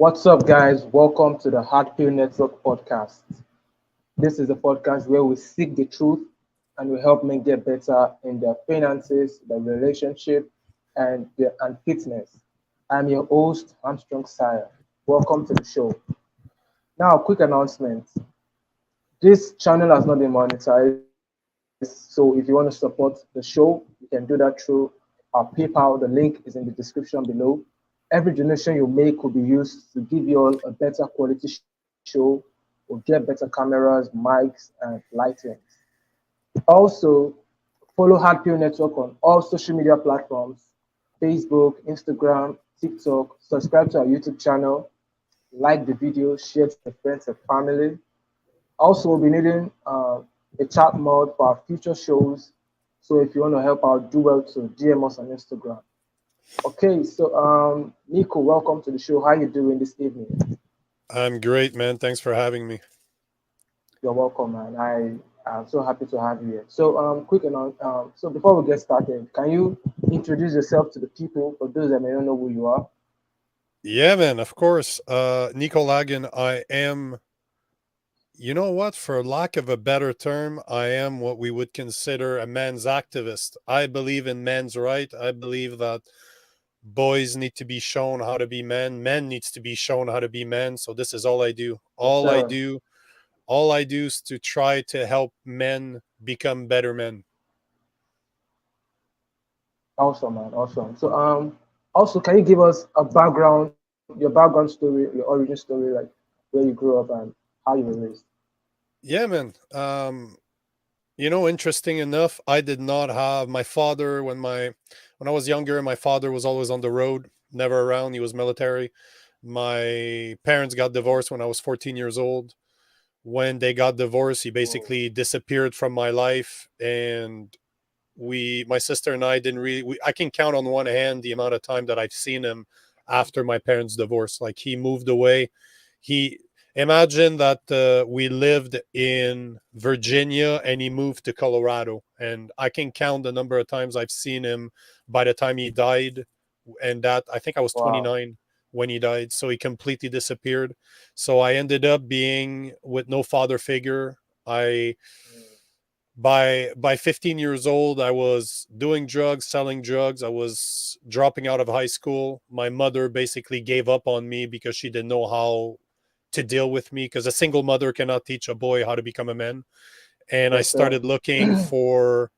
What's up, guys? Welcome to the Hardpillnetwork podcast. This is a podcast where we seek the truth and we help men get better in their finances, their relationship, and fitness. I'm your host, Armstrong Sire. Welcome to the show. Now, quick announcement. This channel has not been monetized, so if you want to support the show, you can do that through our PayPal. The link is in the description below. Every donation you make could be used to give you all a better quality show or get better cameras, mics, and lightings. Also, follow Hardpill Network on all social media platforms: Facebook, Instagram, TikTok. Subscribe to our YouTube channel, like the video, share to your friends and family. Also, we'll be needing a chat mode for our future shows. So if you want to help out, do well to DM us on Instagram. Okay, so Nico, welcome to the show. How you doing this evening? I'm great, man. Thanks for having me. You're welcome, man. I'm so happy to have you here. So quick so before we get started, can you introduce yourself to the people for those that may not know who you are? Yeah, man, of course. Nico Lagan, I am, you know what? For lack of a better term, I am what we would consider a man's activist. I believe in men's right. I believe that boys need to be shown how to be men. Men needs to be shown how to be men. So this is all I do. Yes, sir. All I do is to try to help men become better men. Awesome, man. Awesome. So also can you give us a background, your background story, your origin story, like where you grew up and how you were raised? Yeah, man. Interesting enough, I did not have my father when I was younger. My father was always on the road, never around. He was military. My parents got divorced when I was 14 years old. When they got divorced, he Whoa. basically disappeared from my life, and my sister and I didn't really. I can count on one hand the amount of time that I've seen him after my parents' divorce. Like he moved away. He Imagine that we lived in Virginia and he moved to Colorado, and I can count the number of times I've seen him by the time he died, and that I think I was Wow. 29 when he died. So he completely disappeared. So I ended up being with no father figure. I by 15 years old, I was doing drugs, selling drugs. I was dropping out of high school. My mother basically gave up on me because she didn't know how to deal with me, because a single mother cannot teach a boy how to become a man. And I Yes, sir. started looking for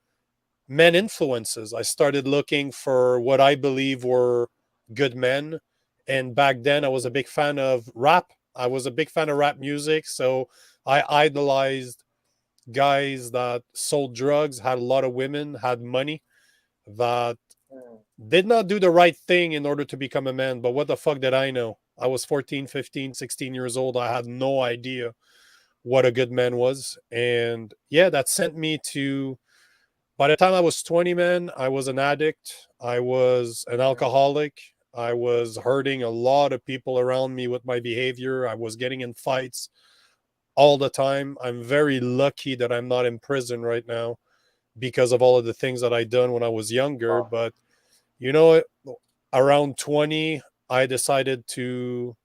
men influences. I started looking for what I believe were good men. And back then I was a big fan of rap. I was a big fan of rap music. So I idolized guys that sold drugs, had a lot of women, had money, that Mm. did not do the right thing in order to become a man. But what the fuck did I know? I was 14, 15, 16 years old. I had no idea what a good man was. And yeah, that sent me to, by the time I was 20, man, I was an addict. I was an Mm. alcoholic. I was hurting a lot of people around me with my behavior. I was getting in fights all the time. I'm very lucky that I'm not in prison right now because of all of the things that I done when I was younger. Wow. But you know, around 20, I decided to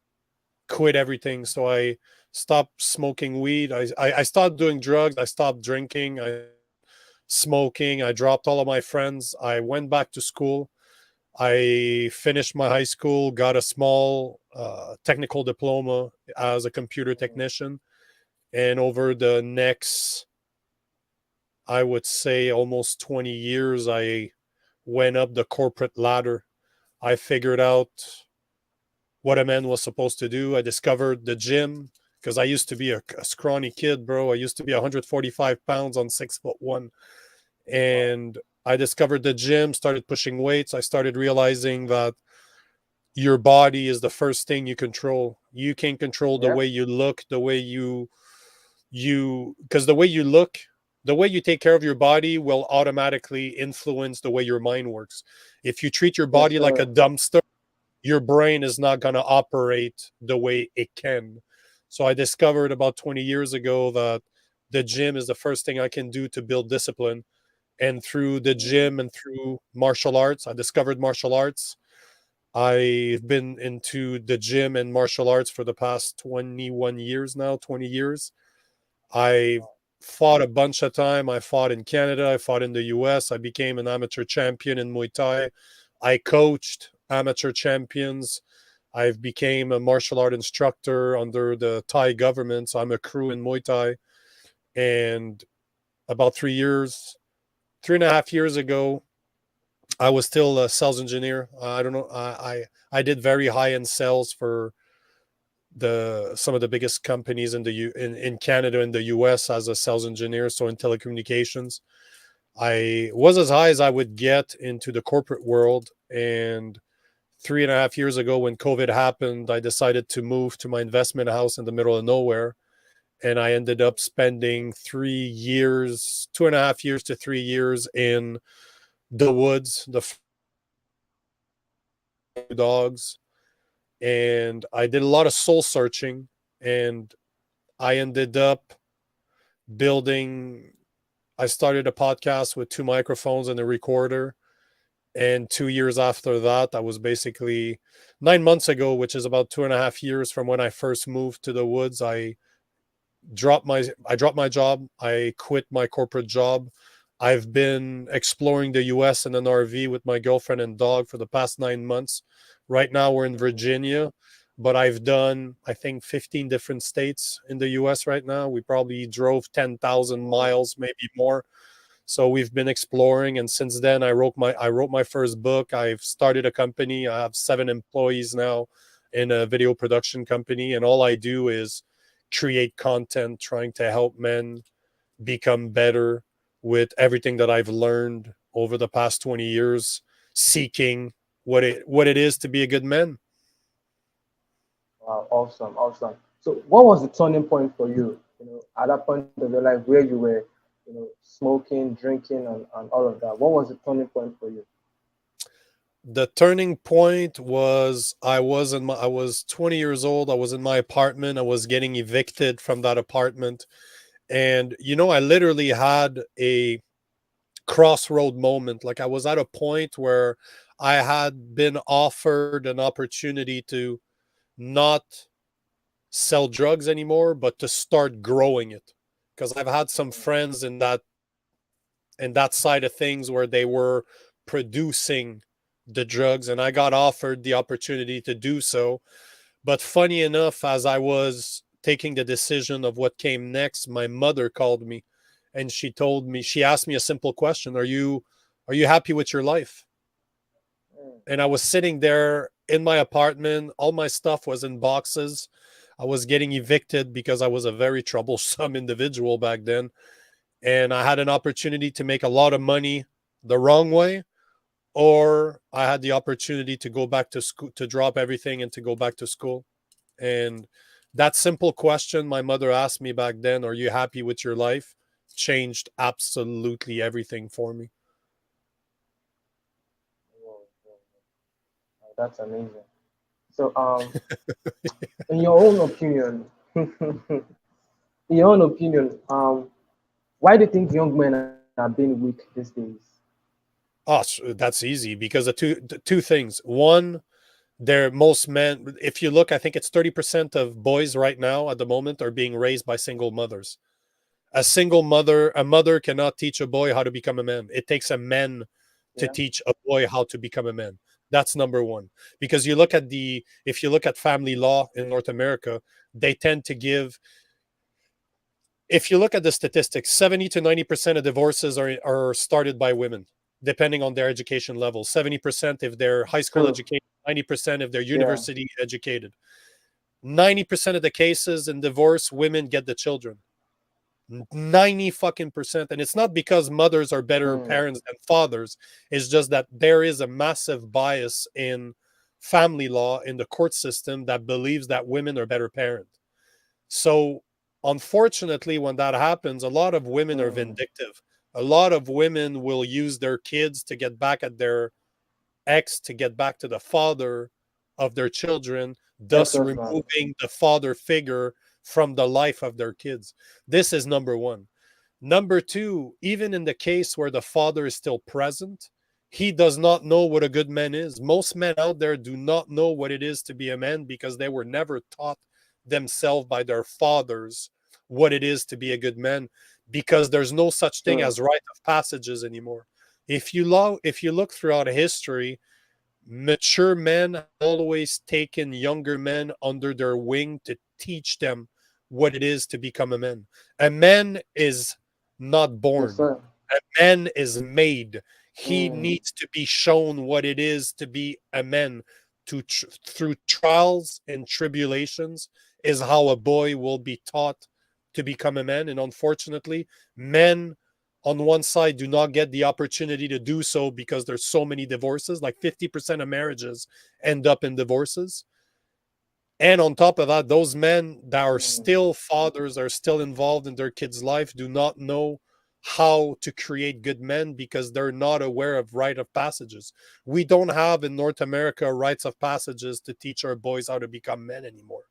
quit everything. So I stopped smoking weed. I stopped doing drugs. I stopped drinking. I stopped smoking. I dropped all of my friends. I went back to school. I finished my high school, got a small technical diploma as a computer Mm. technician. And over the next, I would say, almost 20 years, I went up the corporate ladder. I figured out what a man was supposed to do. I discovered the gym because I used to be a scrawny kid, bro. I used to be 145 pounds on 6'1". Wow. And I discovered the gym, started pushing weights. I started realizing that your body is the first thing you control. You can control the way Yep. you look, the way because the way you look, the way you take care of your body will automatically influence the way your mind works. If you treat your Yes, body like a sir. dumpster, your brain is not going to operate the way it can. So I discovered about 20 years ago that the gym is the first thing I can do to build discipline. And through the Mm. gym and through martial arts, I discovered martial arts. I've been into the gym and martial arts for the past 21 years now, 20 years. I fought a bunch of time. I fought in Canada. I fought in the US. I became an amateur champion in Muay Thai. I coached amateur champions. I've became a martial art instructor under the Thai government. So I'm a crew in Muay Thai. And about 3.5 years ago, I was still a sales engineer. I don't know. I did very high end sales for some of the biggest companies in Canada and the US as a sales engineer. So in telecommunications, I was as high as I would get into the corporate world. And 3.5 years ago, when COVID happened, I decided to move to my investment house in the middle of nowhere. And I ended up spending 3 years, 2.5 years to 3 years in the woods, the dogs. And I did a lot of soul searching. And I ended up building, I started a podcast with 2 microphones and a recorder. And 2 years after that, I was basically 9 months ago, which is about 2.5 years from when I first moved to the woods. I dropped my job. I quit my corporate job. I've been exploring the US in an RV with my girlfriend and dog for the past 9 months. Right now we're in Virginia, but I've done, I think, 15 different states in the US right now. We probably drove 10,000 miles, maybe more. So we've been exploring, and since then I wrote my first book. I've started a company. I have 7 employees now in a video production company, and all I do is create content trying to help men become better with everything that I've learned over the past 20 years, seeking what it is to be a good man. Wow, awesome, awesome. So, what was the turning point for you? At that point of your life where you were, smoking, drinking, and all of that. What was the turning point for you? The turning point was I was 20 years old. I was in my apartment. I was getting evicted from that apartment. And I literally had a crossroad moment. Like, I was at a point where I had been offered an opportunity to not sell drugs anymore, but to start growing it. Because I've had some friends in that side of things where they were producing the drugs, and I got offered the opportunity to do so. But funny enough, as I was taking the decision of what came next, my mother called me, and she asked me a simple question: Are you happy with your life? Mm. And I was sitting there in my apartment. All my stuff was in boxes. I was getting evicted because I was a very troublesome individual back then. And I had an opportunity to make a lot of money the wrong way, or I had the opportunity to go back to school, to drop everything and to go back to school. And that simple question my mother asked me back then, "Are you happy with your life?" changed absolutely everything for me. Whoa, whoa, whoa. That's amazing. So, in your own opinion, in your own opinion, why do you think young men are being weak these days? Oh, that's easy because the two things. One, most men, if you look, I think it's 30% of boys right now at the moment are being raised by single mothers. A mother cannot teach a boy how to become a man. It takes a man to Yeah. teach a boy how to become a man. That's number one. Because if you look at family law in North America, they tend to give, if you look at the statistics, 70 to 90% of divorces are started by women, depending on their education level. 70% if they're high school True. educated, 90% if they're Yeah. university educated. 90% of the cases in divorce, women get the children. 90 fucking percent. And it's not because mothers are better Mm. parents than fathers. It's just that there is a massive bias in family law, in the court system, that believes that women are better parents. So, unfortunately, when that happens, a lot of women are Mm. vindictive. A lot of women will use their kids to get back at their ex, to get back to the father of their children, thus Ex-husband. removing the father figure from the life of their kids. This is number one. Number two, even in the case where the father is still present, He does not know what a good man is. Most men out there do not know what it is to be a man because they were never taught themselves by their fathers what it is to be a good man, because there's no such thing Sure. as rite of passages anymore. If you look throughout history, mature men have always taken younger men under their wing to teach them what it is to become a man. A man is not Yes, born, sir. a man is made. He Mm. needs to be shown what it is to be a man. Through trials and tribulations is how a boy will be taught to become a man. And unfortunately, men on one side do not get the opportunity to do so because there's so many divorces. Like 50% of marriages end up in divorces. And on top of that, those men that are Mm. still fathers, are still involved in their kids' life, do not know how to create good men because they're not aware of rite of passages. We don't have in North America rites of passages to teach our boys how to become men anymore.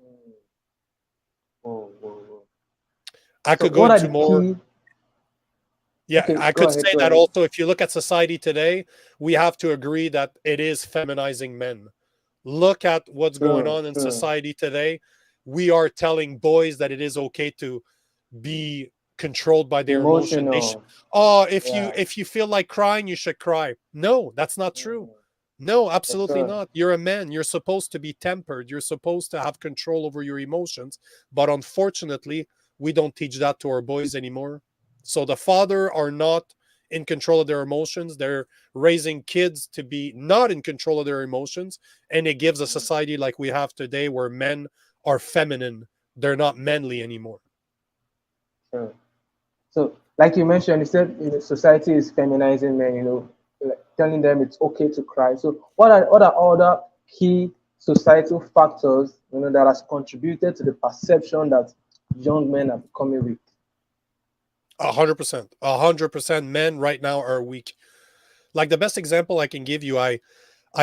Mm. Whoa, whoa, whoa. I So could go what are into the more. key? Yeah, Okay, I go could ahead, say go that ahead. also. If you look at society today, we have to agree that it is feminizing men. Look at what's going True, on in true. society today. We are telling boys that it is okay to be controlled by their emotion. Emotional. Oh, if you Yeah. if you feel like crying, you should cry. No, that's not true. Mm. No, Yes, absolutely sir. not. You're a man. You're supposed to be tempered. You're supposed to have control over your emotions. But unfortunately, we don't teach that to our boys anymore. So the father are not in control of their emotions. They're raising kids to be not in control of their emotions. And it gives a Mm. society like we have today where men are feminine. They're not manly anymore. True. So, like you mentioned, you said society is feminizing men, like telling them it's okay to cry. So, what are other key societal factors, that has contributed to the perception that young men are becoming weak? 100%. 100% men right now are weak. Like the best example I can give you, I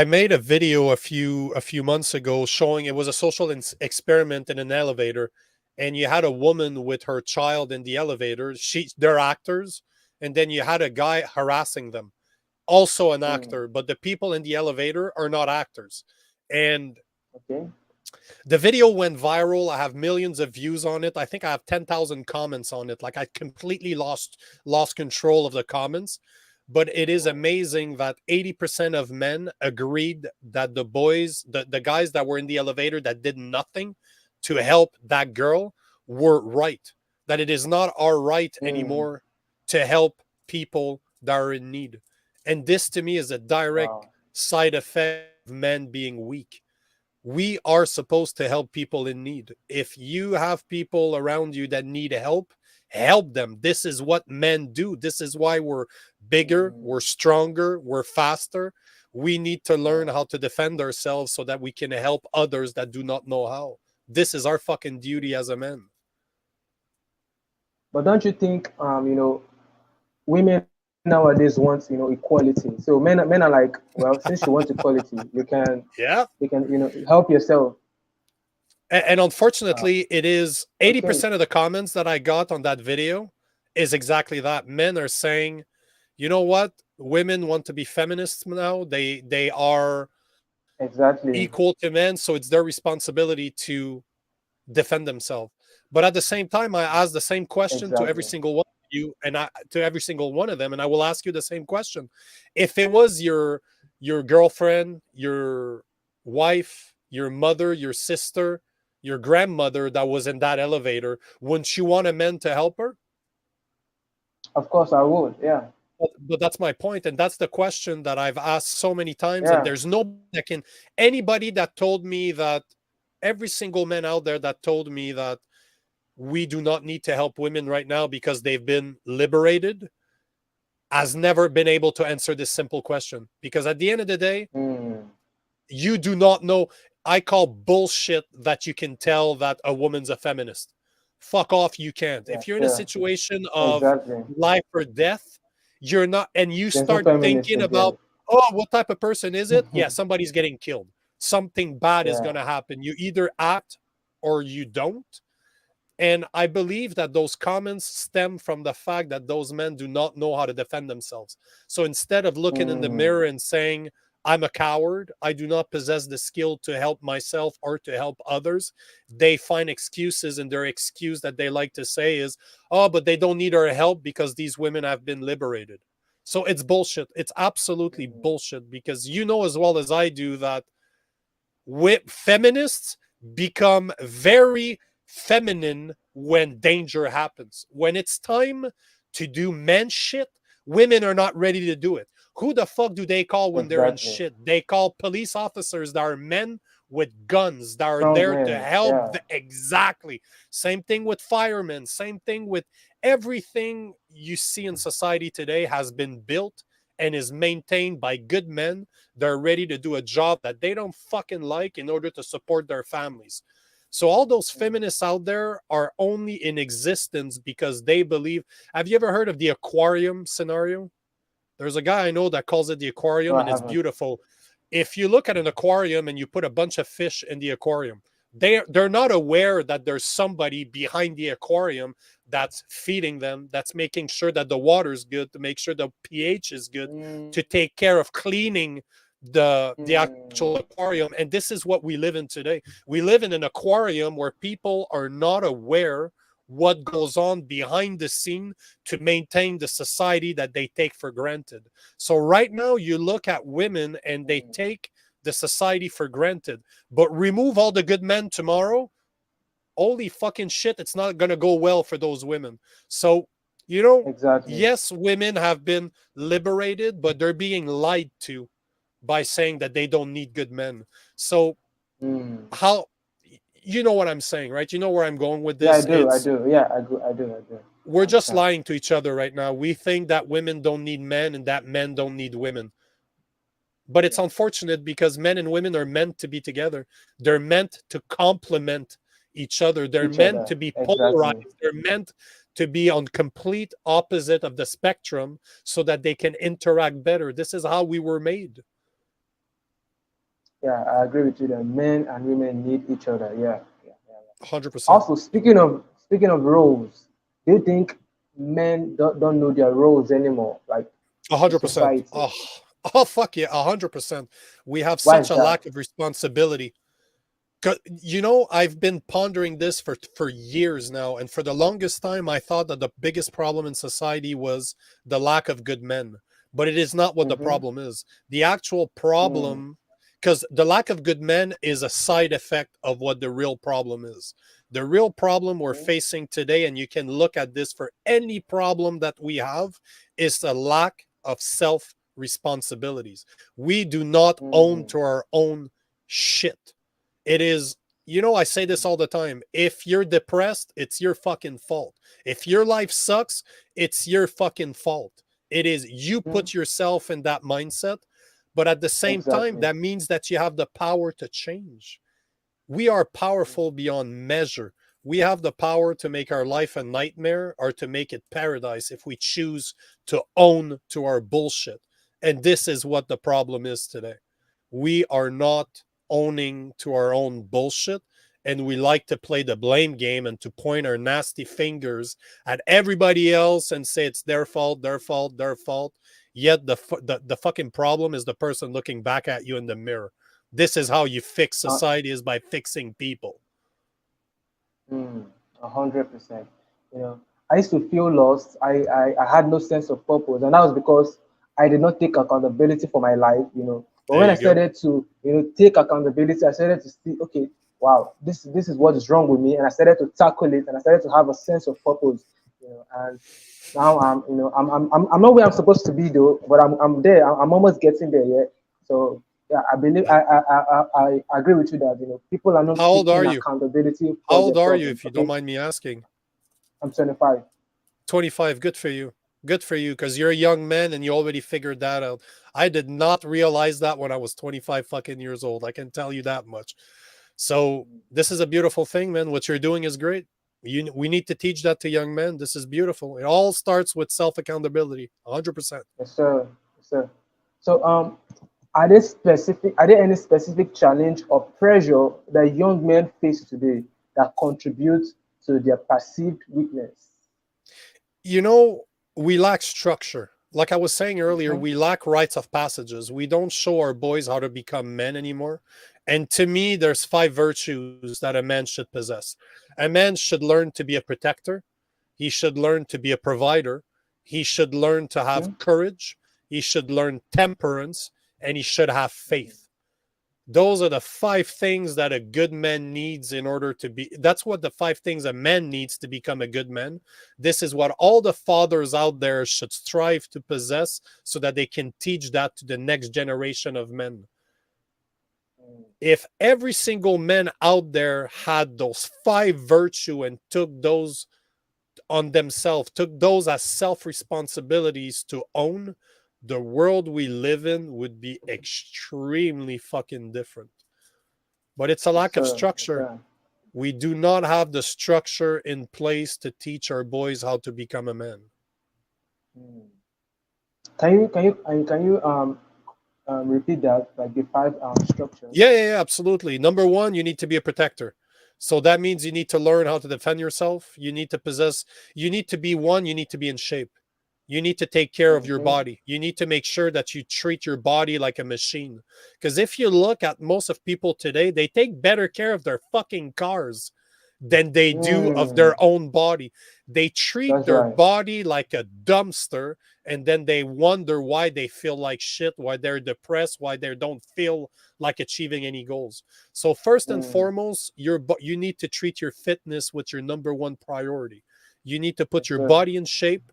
made a video a few months ago showing it was a social experiment in an elevator, and you had a woman with her child in the elevator. They're actors, and then you had a guy harassing them, also an Mm. actor, but the people in the elevator are not actors. And Okay. the video went viral. I have millions of views on it. I think I have 10,000 comments on it. Like I completely lost control of the comments. But it is Oh. amazing that 80% of men agreed that the guys that were in the elevator that did nothing to help that girl were right. That it is not our right Mm. anymore to help people that are in need. And this to me is a direct Wow. side effect of men being weak. We are supposed to help people in need. If you have people around you that need help, help them. This is what men do. This is why we're bigger, Mm. we're stronger, we're faster. We need to learn Yeah. how to defend ourselves so that we can help others that do not know how. This is our fucking duty as a man. But don't you think, women nowadays want, equality? So men are like, well, since you want equality, Yeah. you can, help yourself. And Uh, unfortunately, it is okay. 80% of the comments that I got on that video is exactly that. Men are saying, you know what? Women want to be feminists now. They are Exactly. equal to men, so it's their responsibility to defend themselves. But at the same time, I ask the same question to every Exactly. single one of you, and to every single one of them, and I will ask you the same question. If it was your girlfriend, your wife, your mother, your sister, your grandmother that was in that elevator, wouldn't you want a man to help her? Of course, I would. Yeah. But that's my point, and that's the question that I've asked so many times, and Yeah. there's no that can anybody that told me that every single man out there that told me that we do not need to help women right now because they've been liberated has never been able to answer this simple question. Because at the end of the day, Mm. you do not know. I call bullshit that you can tell that a woman's a feminist. Fuck off, you can't. Yeah. If you're in a Sure. situation of Exactly. life or death, you're not, and you There's no start feminist thinking in about, there. oh, what type of person is it? Yeah, somebody's getting killed. Something bad is Yeah. going to happen. You either act or you don't. And I believe that those comments stem from the fact that those men do not know how to defend themselves. So instead of looking in the Mm, mirror and saying, I'm a coward, I do not possess the skill to help myself or to help others, they find excuses. And their excuse that they like to say is, oh, but they don't need our help because these women have been liberated. So it's bullshit. It's absolutely mm, bullshit, because you know as well as I do that feminists become very feminine when danger happens. When it's time to do men shit, women are not ready to do it. Who the fuck do they call when they're in exactly. shit? They call police officers that are men with guns that are Strong there to men. help. Yeah. Exactly. Same thing with firemen. Same thing with everything you see in society today has been built and is maintained by good men. They're ready to do a job that they don't fucking like in order to support their families. So all those Mm. feminists out there are only in existence because they believe. Have you ever heard of the aquarium scenario? There's a guy I know that calls it the No, aquarium, I and it's haven't. beautiful. If you look at an aquarium and you put a bunch of fish in the aquarium, they're not aware that there's somebody behind the aquarium that's feeding them, that's making sure that the water's good, to make sure the pH is good, Mm, to take care of cleaning the mm, actual aquarium. And this is what we live in today. We live in an aquarium where people are not aware what goes on behind the scene to maintain the society that they take for granted. So right now you look at women and they mm. take the society for granted. But remove all the good men tomorrow, holy fucking shit, it's not going to go well for those women. So, you know, Exactly. yes, women have been liberated, but they're being lied to by saying that they don't need good men. So, Mm. how, you know what I'm saying, right? You know where I'm going with Yeah, I this. do. I It's, do. Yeah, I do. I do. I do. I we're just understand. lying to each other right now. We think that women don't need men and that men don't need women. But it's Yeah. unfortunate because men and women are meant to be together. They're meant to complement each other. They're Each meant other. to be polarized. Exactly. They're meant to be on complete opposite of the spectrum so that they can interact better. This is how we were made. Yeah, I agree with you that men and women need each other. Yeah. Yeah. Yeah. Yeah. 100%. Also, speaking of roles, do you think men don't know their roles anymore, like in 100%. society? Oh, fuck yeah. 100%. We have Why such is a that? lack of responsibility. You know, I've been pondering this for years now, and for the longest time I thought that the biggest problem in society was the lack of good men. But it is not what the Mm-hmm. problem is. The actual Mm, problem, because the lack of good men is a side effect of what the real problem is. The real problem we're mm, facing today, and you can look at this for any problem that we have, is the lack of self responsibilities. We do not own mm, to our own shit. It is, you know, I say this all the time. If you're depressed, it's your fucking fault. If your life sucks, it's your fucking fault. It is, you mm. put yourself in that mindset. But at the same time, Exactly. that means that you have the power to change. We are powerful beyond measure. We have the power to make our life a nightmare or to make it paradise if we choose to own to our bullshit. And this is what the problem is today. We are not owning to our own bullshit, and we like to play the blame game and to point our nasty fingers at everybody else and say it's their fault, their fault, their fault. Yet the fucking problem is the person looking back at you in the mirror. This is how you fix Uh, society, is by fixing people. mm, 100%. You know, I used to feel lost. I had no sense of purpose, and that was because I did not take accountability for my life. But There when I you go. started to, take accountability, I started to see, okay, wow, this is what is wrong with me, and I started to tackle it, and I started to have a sense of purpose. And now I'm not where I'm supposed to be though, but I'm there. I'm almost getting there. Yeah. So yeah, I believe I agree with you that people are not How old are taking you? accountability How for their old are you, problems. if you don't Okay, mind me asking? I'm 25. 25. Good for you. Good for you, because you're a young man and you already figured that out. I did not realize that when I was 25 fucking years old. I can tell you that much. So this is a beautiful thing, man. What you're doing is great. We need to teach that to young men. This is beautiful. It all starts with self accountability. 100%. Yes, sir. Yes, sir. So are there any specific challenge or pressure that young men face today that contribute to their perceived weakness? You know, we lack structure. Like I was saying earlier, Okay. we lack rites of passages. We don't show our boys how to become men anymore. And to me, there's five virtues that a man should possess. A man should learn to be a protector. He should learn to be a provider. He should learn to have Okay. courage. He should learn temperance. And he should have faith. Those are the five things that a good man needs in order to be. That's what the five things a man needs to become a good man. This is what all the fathers out there should strive to possess so that they can teach that to the next generation of men. If every single man out there had those five virtue and took those on themselves, took those as self-responsibilities to own, the world we live in would be extremely fucking different. But it's a Yes, lack of sir. Yes, structure. sir. We do not have the structure in place to teach our boys how to become a man. Mm. Can you repeat that, like the five structures? Yeah, absolutely. Number one, you need to be a protector. So that means you need to learn how to defend yourself. You need to possess, you need to be one, you need to be in shape. You need to take care of your Okay. body. You need to make sure that you treat your body like a machine. Because if you look at most of people today, they take better care of their fucking cars than they do of Mm. their own body. They treat That's their right. body like a dumpster, and then they wonder why they feel like shit, why they're depressed, why they don't feel like achieving any goals. So first and Mm. foremost, you need to treat your fitness with your number one priority. You need to put Yes, your sir. body in shape.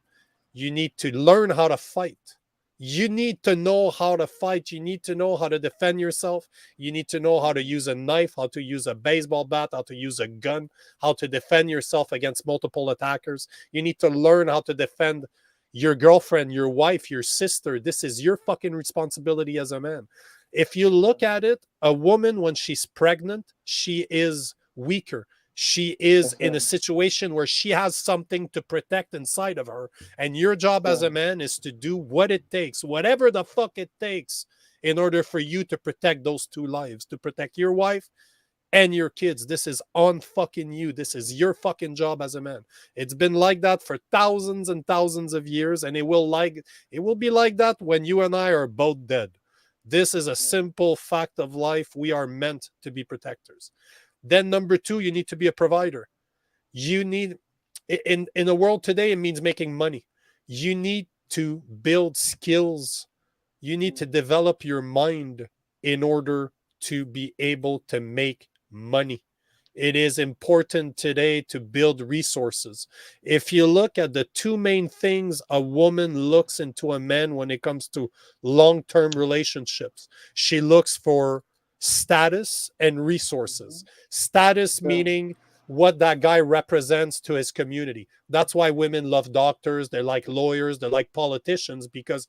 You need to learn how to fight. You need to know how to fight. You need to know how to defend yourself. You need to know how to use a knife, how to use a baseball bat, how to use a gun, how to defend yourself against multiple attackers. You need to learn how to defend your girlfriend, your wife, your sister. This is your fucking responsibility as a man. If you look at it, a woman, when she's pregnant, she is weaker. She is Yes, in sir. a situation where she has something to protect inside of her. And your Yes, job as sir. a man is to do what it takes, whatever the fuck it takes, in order for you to protect those two lives, to protect your wife and your kids. This is on fucking you. This is your fucking job as a man. It's been like that for thousands and thousands of years, and it will be like that when you and I are both dead. This is a simple fact of life. We are meant to be protectors. Then number two, you need to be a provider. You need in the world today, it means making money. You need to build skills. You need to develop your mind in order to be able to make money. It is important today to build resources. If you look at the two main things a woman looks into a man when it comes to long term relationships, she looks for status and resources. Status Sir. meaning what that guy represents to his community. That's why women love doctors, they like lawyers, they like politicians, because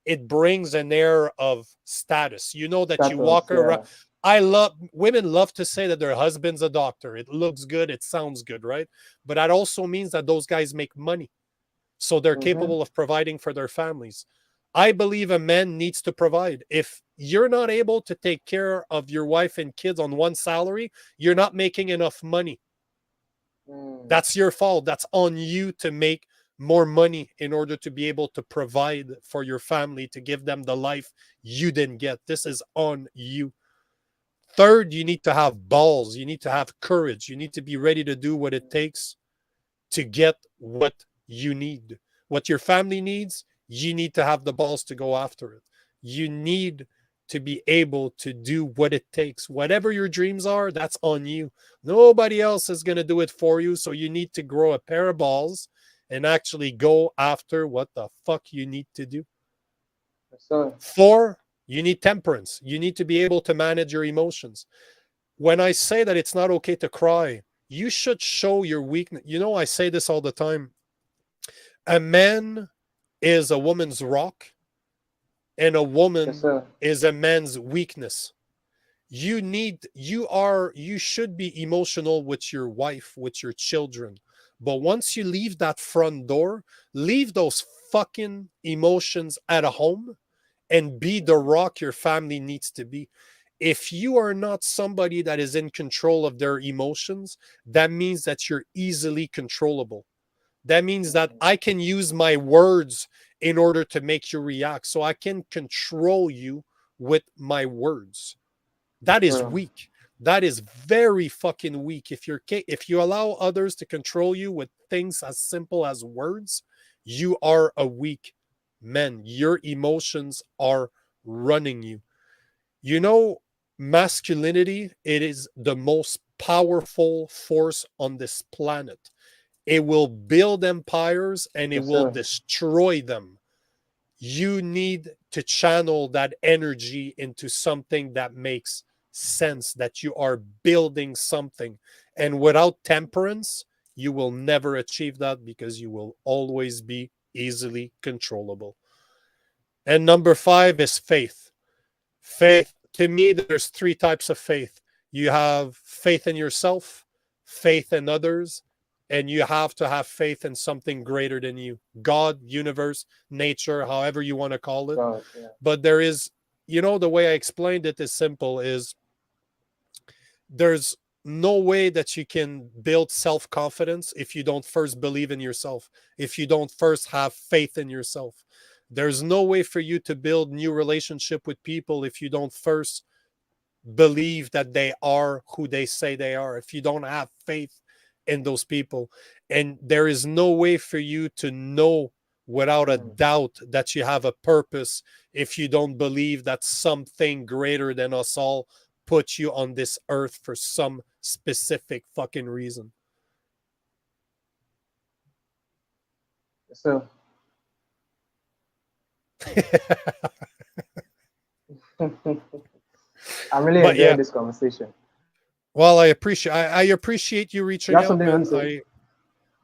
it brings an air of status. You know that you Status. walk around. Yeah. I love women love to say that their husband's a doctor. It looks good, it sounds good, right? But that also means that those guys make money. So they're Mm-hmm. capable of providing for their families. I believe a man needs to provide. If you're not able to take care of your wife and kids on one salary, you're not making enough money. Mm. That's your fault. That's on you to make more money in order to be able to provide for your family, to give them the life you didn't get. This is on you. Third, you need to have balls. You need to have courage. You need to be ready to do what it takes to get what you need. What your family needs, you need to have the balls to go after it. You need to be able to do what it takes. Whatever your dreams are, that's on you. Nobody else is going to do it for you. So you need to grow a pair of balls and actually go after what the fuck you need to do. Yes, sir. Four, you need temperance. You need to be able to manage your emotions. When I say that it's not okay to cry, you should show your weakness. You know, I say this all the time. A man is a woman's rock, and a Yes, woman sir. is a man's weakness. You should be emotional with your wife, with your children. But once you leave that front door, leave those fucking emotions at a home and be the rock your family needs to be. If you are not somebody that is in control of their emotions, that means that you're easily controllable. That means that I can use my words in order to make you react. So I can control you with my words. That is True. weak. That is very fucking weak. If you allow others to control you with things as simple as words, you are a weak man. Your emotions are running you. You know, masculinity, it is the most powerful force on this planet. It will build empires and it Yes, will sir. destroy them. You need to channel that energy into something that makes sense, that you are building something. And without temperance, you will never achieve that because you will always be easily controllable. And number 5 is faith. Faith, to me, there's 3 types of faith. You have faith in yourself, faith in others, and you have to have faith in something greater than you. God, universe, nature, however you want to call it. God, yeah. But there is, the way I explained it is simple, is there's no way that you can build self-confidence if you don't first believe in yourself, if you don't first have faith in yourself. There's no way for you to build new relationship with people if you don't first believe that they are who they say they are, if you don't have faith in those people. And there is no way for you to know without a doubt that you have a purpose if you don't believe that something greater than us all put you on this earth for some specific fucking reason. So I'm really But enjoying yeah, this conversation. well, I appreciate you You reaching have out, something you want man. to say?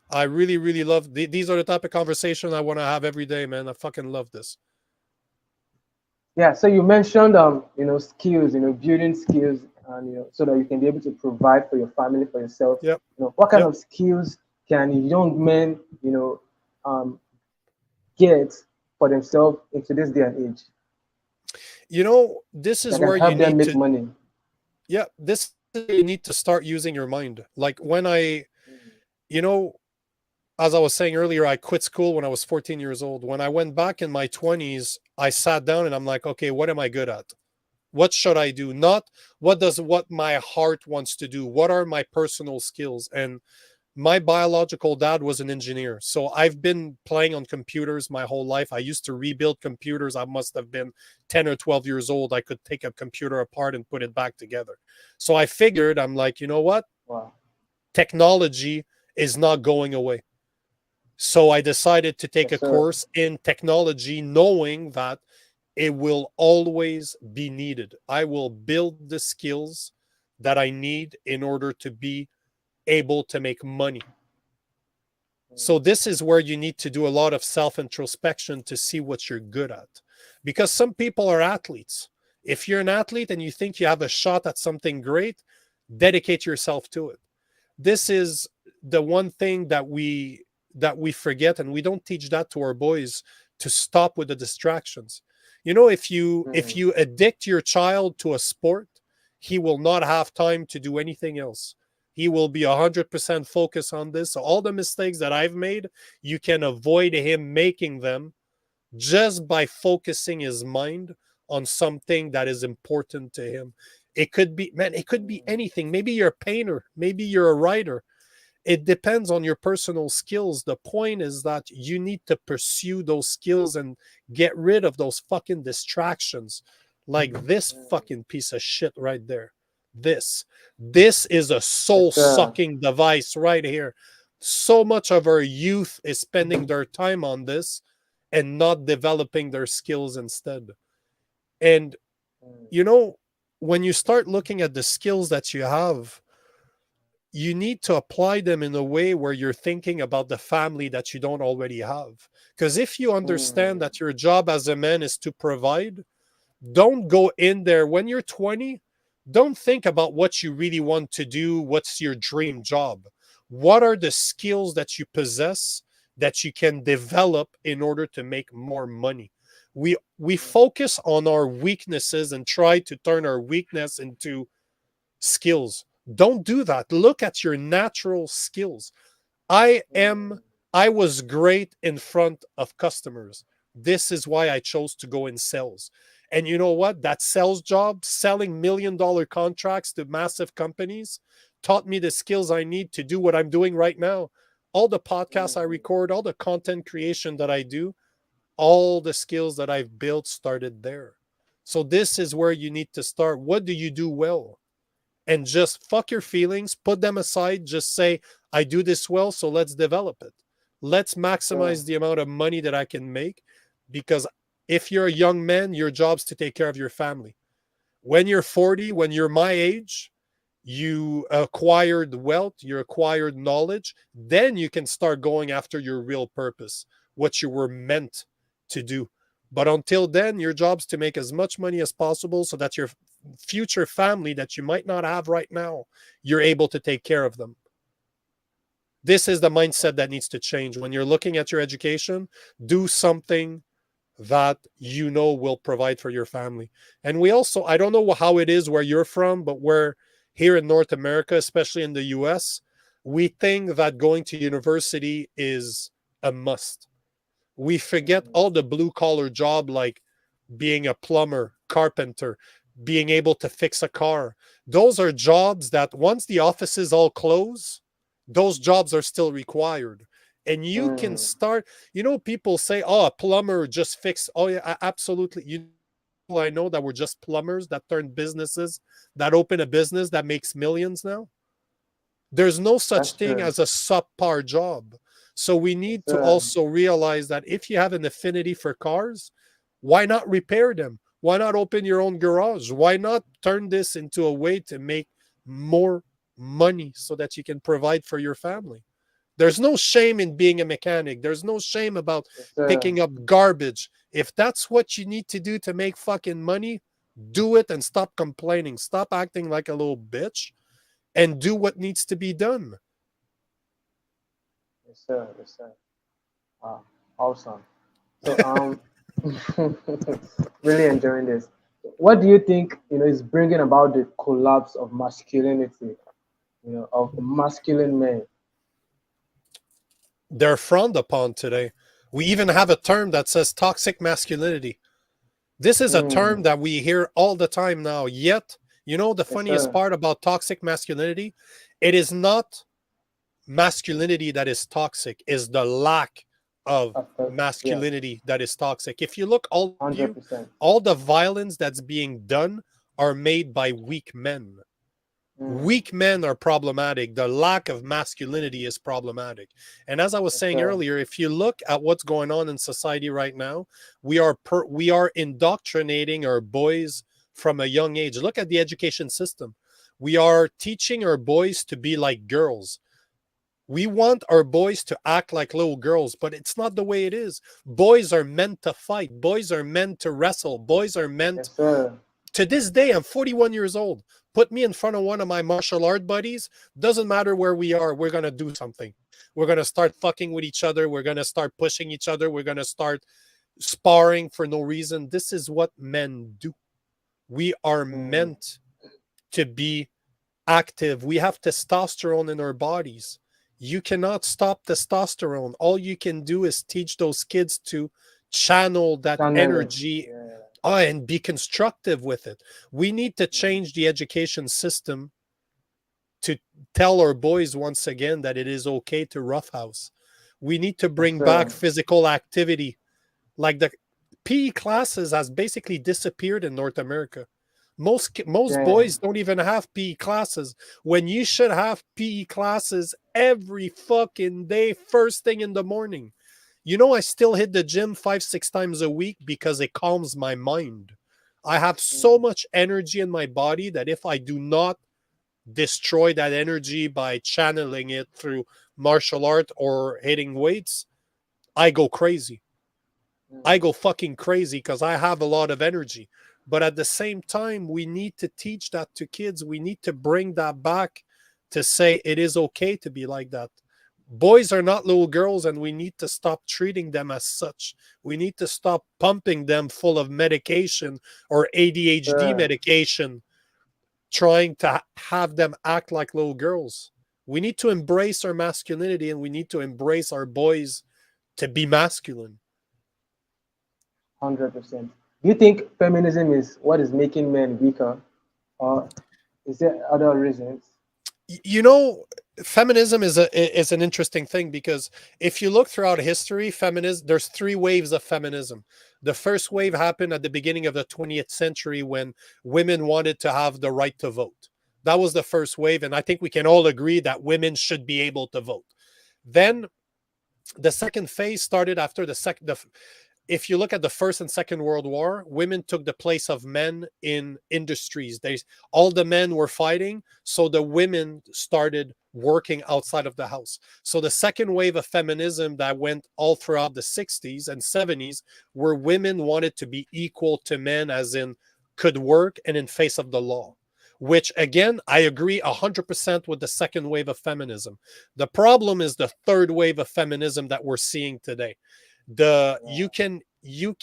I really, really love these are the type of conversation I want to have every day, man. I fucking love this. Yeah. So you mentioned skills, building skills, and so that you can be able to provide for your family, for yourself. Yep. What kind Yep. of skills can young men get for themselves into this day and age This is that can where you help them need make to, money? yeah, this is where you need to start using your mind. Like you know, as I was saying earlier, I quit school when I was 14 years old. When I went back in my 20s, I sat down and I'm like, okay, what am I good at? What should I do? Not what my heart wants to do. What are my personal skills? And my biological dad was an engineer. So I've been playing on computers my whole life. I used to rebuild computers. I must have been 10 or 12 years old. I could take a computer apart and put it back together. So I figured, I'm like, you know what? Wow. Technology is not going away. So I decided to take Yes, a sir. course in technology, knowing that it will always be needed. I will build the skills that I need in order to be able to make money. So this is where you need to do a lot of self-introspection to see what you're good at. Because some people are athletes. If you're an athlete and you think you have a shot at something great, dedicate yourself to it. This is the one thing that we forget, and we don't teach that to our boys, to stop with the distractions. If you addict your child to a sport, he will not have time to do anything else. He will be 100% focused on this. So all the mistakes that I've made, you can avoid him making them just by focusing his mind on something that is important to him. It could be, man, it could be anything. Maybe you're a painter, maybe you're a writer. It depends on your personal skills. The point is that you need to pursue those skills and get rid of those fucking distractions, like this fucking piece of shit right there. This is a Yes, soul sir. sucking device right here. So much of our youth is spending their time on this and not developing their skills instead. And you know, when you start looking at the skills that you have, you need to apply them in a way where you're thinking about the family that you don't already have. Because if you understand that your job as a man is to provide, don't go in there when you're 20. Don't think about what you really want to do. What's your dream job? What are the skills that you possess that you can develop in order to make more money? We focus on our weaknesses and try to turn our weakness into skills. Don't do that. Look at your natural skills. I am I was great in front of customers. This is why I chose to go in sales. And you know what? That sales job, selling $1 million contracts to massive companies, taught me the skills I need to do what I'm doing right now. All the podcasts I record, all the content creation that I do, all the skills that I've built started there. So this is where you need to start. What do you do well? And just fuck your feelings, put them aside, just say, I do this well, so let's develop it. Let's maximize the amount of money that I can make, because if you're a young man, your job's to take care of your family. When you're 40, when you're my age, you acquired wealth, you acquired knowledge, then you can start going after your real purpose, what you were meant to do. But until then, your job's to make as much money as possible so that your future family that you might not have right now, you're able to take care of them. This is the mindset that needs to change. When you're looking at your education, do something that you know will provide for your family. And we also, I don't know how it is where you're from, but we're here in North America, especially in the US, we think that going to university is a must. We forget all the blue collar job like being a plumber, carpenter, being able to fix a car. Those are jobs that once the offices all close, those jobs are still required. And you can start, people say, oh, a plumber just fix. Oh, yeah, absolutely. I know that were just plumbers that turned businesses, that open a business that makes millions now. There's no such thing as a subpar job. So we need to also realize that if you have an affinity for cars, why not repair them? Why not open your own garage? Why not turn this into a way to make more money so that you can provide for your family? There's no shame in being a mechanic. There's no shame about picking up garbage. If that's what you need to do to make fucking money, do it and stop complaining. Stop acting like a little bitch and do what needs to be done. Yes, sir. Yes, sir. Awesome. So, really enjoying this. What do you think, is bringing about the collapse of masculinity, of masculine men? They're frowned upon today. We even have a term that says toxic masculinity. This is a term that we hear all the time now. Yet, the funniest part about toxic masculinity, it is not masculinity that is toxic, is the lack of masculinity that is toxic. If you look, all the violence that's being done are made by weak men. Weak men are problematic. The lack of masculinity is problematic. And as I was saying earlier, if you look at what's going on in society right now, we are indoctrinating our boys from a young age. Look at the education system. We are teaching our boys to be like girls. We want our boys to act like little girls, but it's not the way it is. Boys are meant to fight. Boys are meant to wrestle. Boys are meant... To this day, I'm 41 years old. Put me in front of one of my martial art buddies. Doesn't matter where we are. We're going to do something. We're going to start fucking with each other. We're going to start pushing each other. We're going to start sparring for no reason. This is what men do. We are meant to be active. We have testosterone in our bodies. You cannot stop testosterone. All you can do is teach those kids to channel that energy and be constructive with it. We need to change the education system to tell our boys once again that it is okay to roughhouse. We need to bring back physical activity. Like the PE classes has basically disappeared in North America. Most boys don't even have PE classes when you should have PE classes every fucking day, first thing in the morning. I still hit the gym 5-6 times a week because it calms my mind. I have so much energy in my body that if I do not destroy that energy by channeling it through martial art or hitting weights, I go crazy. I go fucking crazy because I have a lot of energy. But at the same time, we need to teach that to kids. We need to bring that back to say it is okay to be like that. Boys are not little girls, and we need to stop treating them as such. We need to stop pumping them full of medication or ADHD Yeah, medication, trying to have them act like little girls. We need to embrace our masculinity, and we need to embrace our boys to be masculine. 100%. Do you think feminism is what is making men weaker, or is there other reasons? You know, feminism is an interesting thing, because if you look throughout history, feminism, there's three waves of feminism. The first wave happened at the beginning of the 20th century, when women wanted to have the right to vote. That was the first wave, and I think we can all agree that women should be able to vote. Then the second phase started after the second. If you look at the First and Second World War, women took the place of men in industries. All the men were fighting, so the women started working outside of the house. So the second wave of feminism that went all throughout the 60s and 70s, where women wanted to be equal to men, as in could work and in face of the law. Which again, I agree 100% with the second wave of feminism. The problem is the third wave of feminism that we're seeing today. The you can you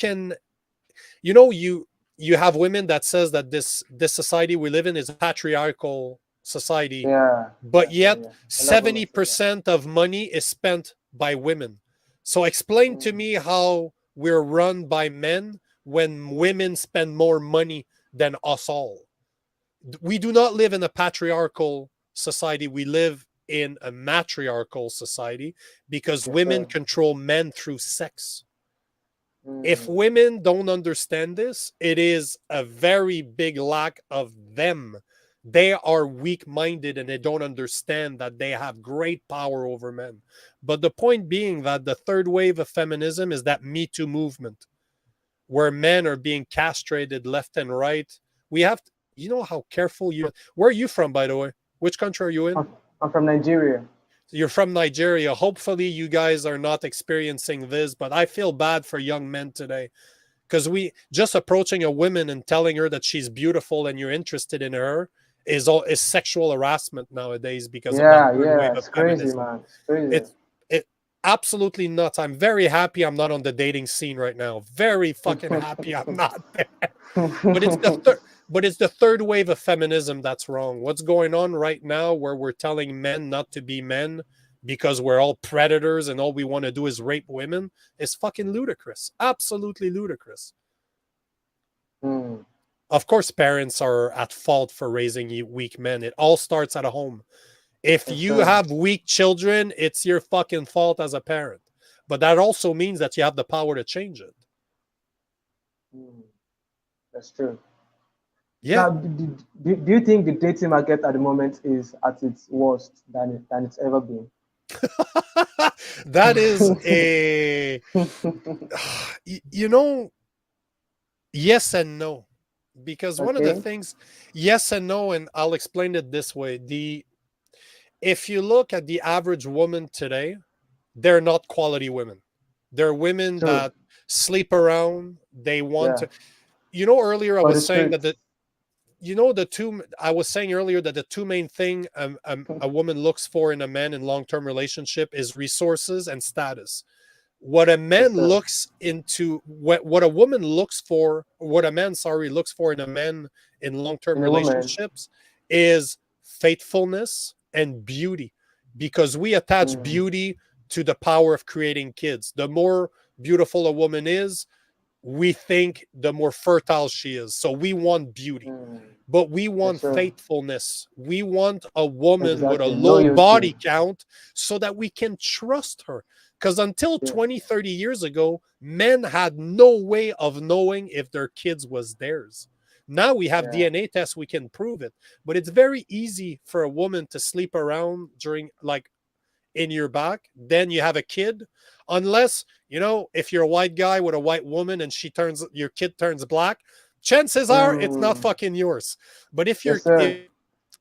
have women that says that this society we live in is a patriarchal society, Yeah, but yeah, yeah, yet yeah. A lot of women say that. 70% of money is spent by women. So explain to Mm, me how we're run by men when women spend more money than us all. We do not live in a patriarchal society. We live in a matriarchal society, because yes, women sir. control men through sex. If Mm, women don't understand this, it is a very big lack of them. They are weak minded, and they don't understand that they have great power over men. But the point being that the third wave of feminism is that Me Too movement, where men are being castrated left and right. We have, you know how careful you. Where are you from, by the way? Which country are you in? I'm from Nigeria. You're from Nigeria. Hopefully, you guys are not experiencing this, but I feel bad for young men today, because we just approaching a woman and telling her that she's beautiful and you're interested in her is sexual harassment nowadays, because of that Yeah, third yeah, wave of it's crazy, feminism. man. It's crazy. It's it absolutely nuts. I'm very happy I'm not on the dating scene right now. Very fucking happy I'm not there. But it's the third but it's the third wave of feminism that's wrong. What's going on right now, where we're telling men not to be men because we're all predators and all we want to do is rape women, is fucking ludicrous. Absolutely ludicrous. Mm, Of course, parents are at fault for raising weak men. It all starts at a home. If yes, you sir. have weak children, it's your fucking fault as a parent. But that also means that you have the power to change it. Mm, that's true. Yeah. Now, do you think the dating market at the moment is at its worst than it's ever been? That is a you know, yes and no. Because one of the Okay. things, yes and no, and I'll explain it this way. The If you look at the average woman today, they're not quality women. They're women True. that sleep around. They want Yeah. to, earlier I For the was saying that streets. the two, I was saying earlier that the two main thing a woman looks for in a man in long-term relationship is resources and status. What a Yes, man sir. looks into, what a woman looks for, what a man, sorry, looks for in a man in long-term In a woman. relationships is faithfulness and beauty, because we attach Mm, beauty to the power of creating kids. The more beautiful a woman is, we think the more fertile she is. So we want beauty, mm, but we yes, want sir. faithfulness. We want a woman with a Exactly. low Loyalty. body count so that we can trust her. Because until Yeah. 20, 30 years ago, men had no way of knowing if their kids was theirs. Now we have Yeah. DNA tests, we can prove it. But it's very easy for a woman to sleep around during, like, in your back, then you have a kid. Unless, if you're a white guy with a white woman and your kid turns black, chances are it's not Mm, fucking yours. But if you're, yes, sir.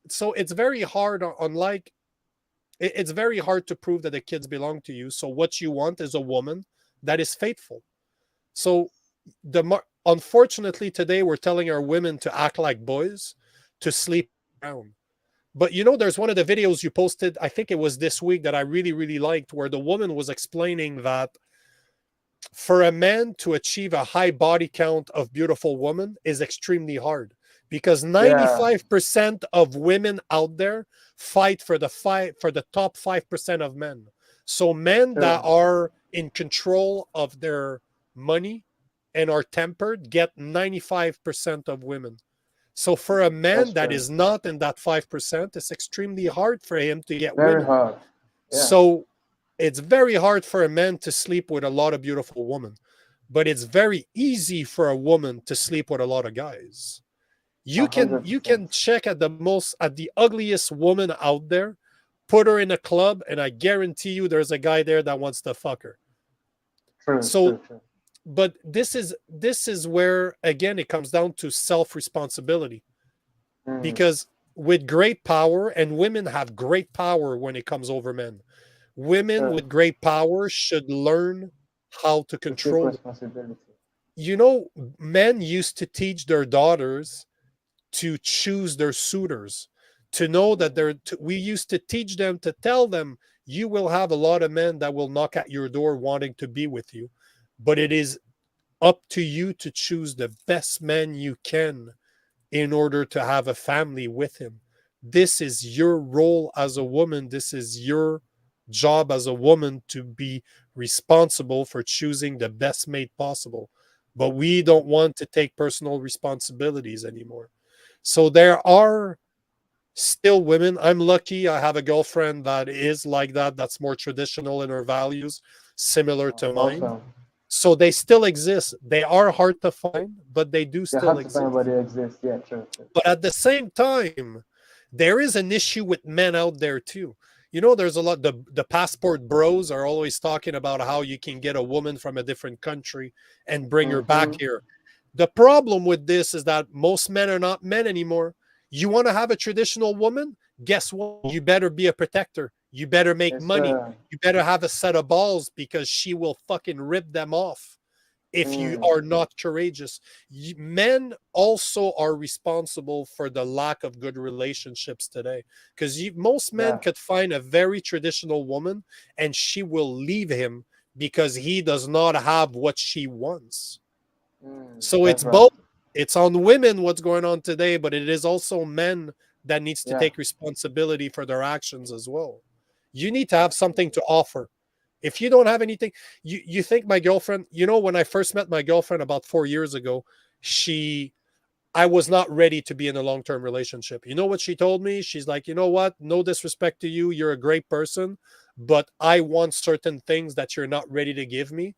so it's very hard it's very hard to prove that the kids belong to you. So what you want is a woman that is faithful. So unfortunately today we're telling our women to act like boys, to sleep around. But you know, there's one of the videos you posted, I think it was this week, that I really, really liked, where the woman was explaining that for a man to achieve a high body count of beautiful women is extremely hard, because Yeah, 95% of women out there fight for the top 5% of men. So men that true. are in control of their money and are tempered get 95% of women. So for a man That's that true. is not in that 5%, it's extremely hard for him to get Very women. hard. Yeah, So it's very hard for a man to sleep with a lot of beautiful women, but it's very easy for a woman to sleep with a lot of guys. a You hundred can percent. check at the ugliest woman out there, put her in a club, and I guarantee you there's a guy there that wants to fuck her. True, So, true, true. but this is where again it comes down to self-responsibility, Mm, because with great power, and women have great power when it comes over men, women true. with great power should learn how to To take control. responsibility. You know, men used to teach their daughters to choose their suitors, to know that Mm, we used to teach them, to tell them, you will have a lot of men that will knock at your door wanting to be with you, but it is up to you to choose the best man you can in order to have a family with him. This is your role as a woman. This is your job as a woman, to be responsible for choosing the best mate possible. But we don't want to take personal responsibilities anymore. So there are still women. I'm lucky. I have a girlfriend that is like that, that's more traditional in her values, similar to mine. awesome. So they still exist. They are hard to find, but they do They're still hard to find, but exist. they exist. Yeah, true, true. But at the same time, there is an issue with men out there too. You know, there's a lot, the passport bros are always talking about how you can get a woman from a different country and bring her back Mm-hmm. here. The problem with this is that most men are not men anymore. You want to have a traditional woman? Guess what? You better be a protector. You better make Yes, money. sir. You better have a set of balls, because she will fucking rip them off if you Mm, are not courageous. Men also are responsible for the lack of good relationships today, because most men yeah. could find a very traditional woman and she will leave him because he does not have what she wants. So That's it's right. both. It's on women what's going on today, but it is also men that needs to Yeah. take responsibility for their actions as well. You need to have something to offer. If you don't have anything, you think my girlfriend, you know, when I first met my girlfriend about 4 years ago, she I was not ready to be in a long-term relationship. You know what she told me? She's like, you know what? No disrespect to you. You're a great person, but I want certain things that you're not ready to give me.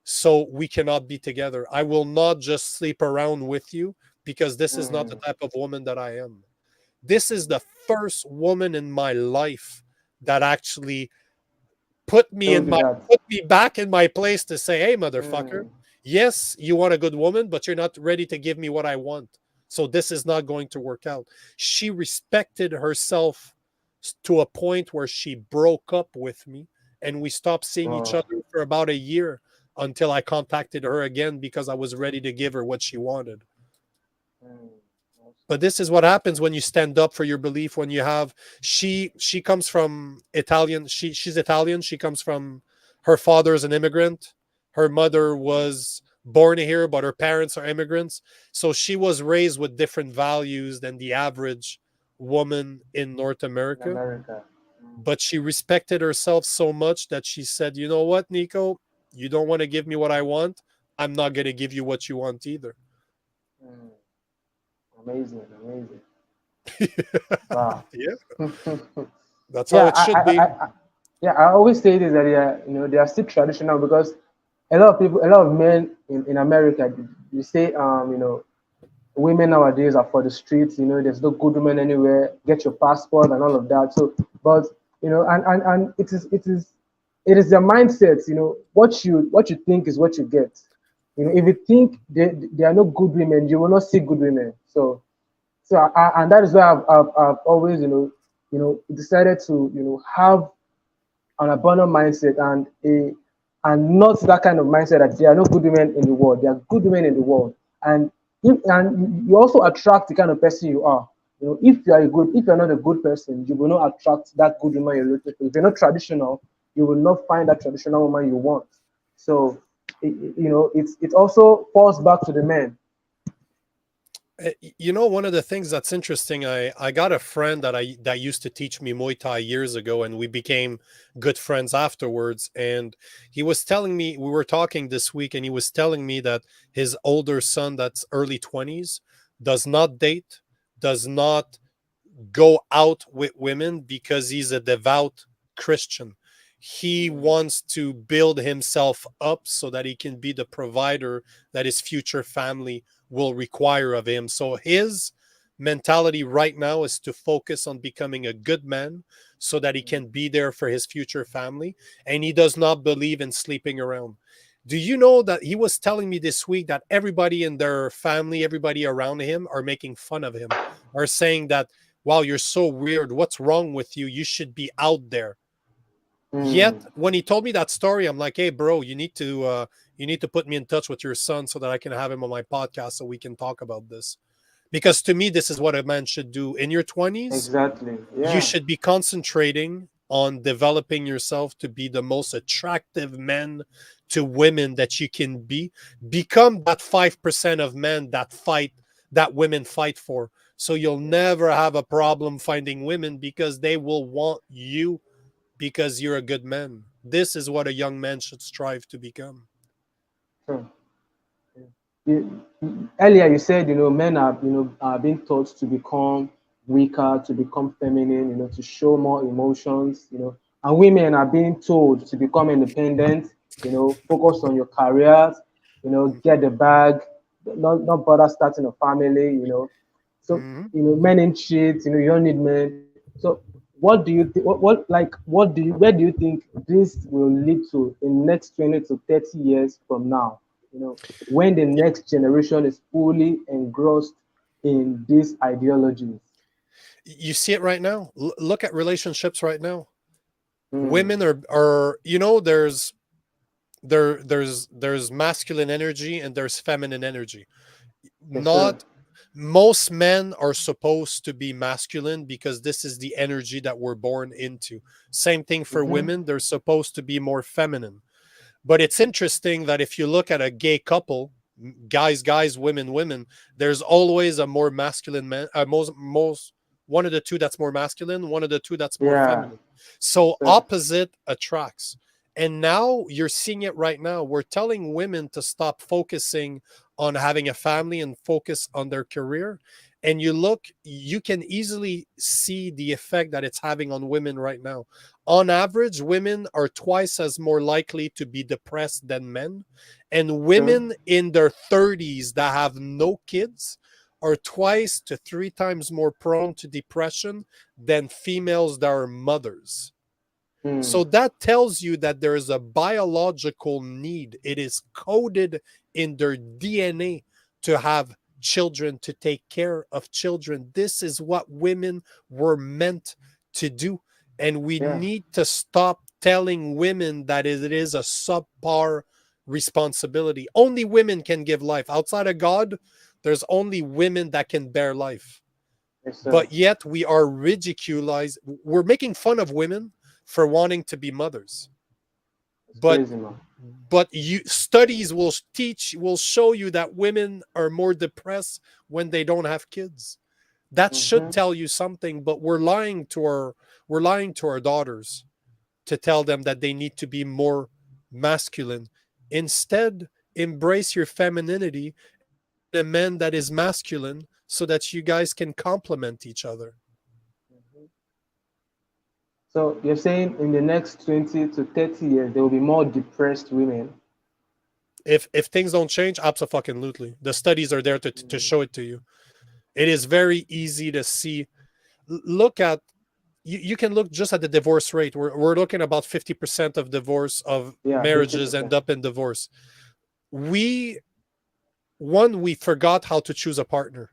So we cannot be together. I will not just sleep around with you, because this is not the Mm, type of woman that I am. This is the first woman in my life that actually told you that. put me back in my place to say, hey, motherfucker, Mm, yes, you want a good woman, but you're not ready to give me what I want. So this is not going to work out. She respected herself to a point where she broke up with me, and we stopped seeing each oh, other for about a year, until I contacted her again because I was ready to give her what she wanted. mm, But awesome. this is what happens when you stand up for your belief. When you have, she comes from Italian, she's Italian, she comes from, her father is an immigrant, her mother was born here but her parents are immigrants, so she was raised with different values than the average woman in North In America. America. But she respected herself so much that she said, you know what, Nico, you don't want to give me what I want, I'm not going to give you what you want either. Mm, amazing, amazing. Wow. Yeah, that's how Yeah, it should be. yeah, I always say this that they are, they are still traditional because a lot of people, a lot of men in America, you say, women nowadays are for the streets. There's no good women anywhere. Get your passport and all of that. So, but and it is their mindset. What you think is what you get. If you think there are no good women, you will not see good women. And that is why I've always decided to have an abundant mindset and not that kind of mindset that there are no good women in the world. There are good women in the world, and you also attract the kind of person you are. If you're not a good person, you will not attract that good woman you're looking for. If you're not traditional, you will not find that traditional woman you want. So, it also falls back to the men. One of the things that's interesting, I got a friend that used to teach me Muay Thai years ago, and we became good friends afterwards. And he was telling me, we were talking this week, and he was telling me that his older son, that's early 20s, does not date, does not go out with women because he's a devout Christian. He wants to build himself up so that he can be the provider that his future family will require of him. So his mentality right now is to focus on becoming a good man so that he can be there for his future family. And he does not believe in sleeping around. Do you know that he was telling me this week that everybody in their family, everybody around him are making fun of him, are saying that, wow, you're so weird. What's wrong with you? You should be out there. Mm, Yet when he told me that story, I'm like, hey, bro, you need to put me in touch with your son so that I can have him on my podcast so we can talk about this. Because to me, this is what a man should do. In your 20s, exactly. you Yeah. should be concentrating on developing yourself to be the most attractive men to women that you can be. Become that 5% of men that women fight for. So you'll never have a problem finding women because they will want you because you're a good man. This is what a young man should strive to become. Sure. Earlier you said, men are being taught to become weaker, to become feminine, to show more emotions, and women are being told to become independent, focus on your careers, get the bag, not bother starting a family, so, Mhm. men ain't shit, you don't need men. So what do you think, where do you think this will lead to in next 20 to 30 years from now? When the next generation is fully engrossed in these ideologies. You see it right now. Look at relationships right now. Mm, Women are there's masculine energy and there's feminine energy. yes, sir. Not most men are supposed to be masculine because this is the energy that we're born into. Same thing for Mm-hmm. women, they're supposed to be more feminine. But it's interesting that if you look at a gay couple, guys, women, there's always a more masculine man, most one of the two that's more masculine, one of the two that's more Yeah, feminine. So sir. opposite attracts. And now you're seeing it right now. We're telling women to stop focusing on having a family and focus on their career. And you can easily see the effect that it's having on women right now. On average, women are twice as more likely to be depressed than men. And True. women in their 30s that have no kids are twice to three times more prone to depression than females that are mothers. So Mm, that tells you that there is a biological need. It is coded in their DNA to have children, to take care of children. This is what women were meant to do. And we yeah. need to stop telling women that it is a subpar responsibility. Only women can give life. Outside of God, there's only women that can bear life, Yes, sir. but yet we are ridiculized. We're making fun of women for wanting to be mothers. It's But crazy, man. studies will show you that women are more depressed when they don't have kids. That should Mm-hmm. tell you something, but we're lying to our daughters to tell them that they need to be more masculine. Instead, embrace your femininity, find a man that is masculine so that you guys can complement each other. So you're saying in the next 20 to 30 years, there will be more depressed women. If things don't change, absolutely. The studies are there to show it to you. It is very easy to see. Look at you can look just at the divorce rate. We're looking about 50% of divorce of Yeah, marriages end 50%. up in divorce. We we forgot how to choose a partner.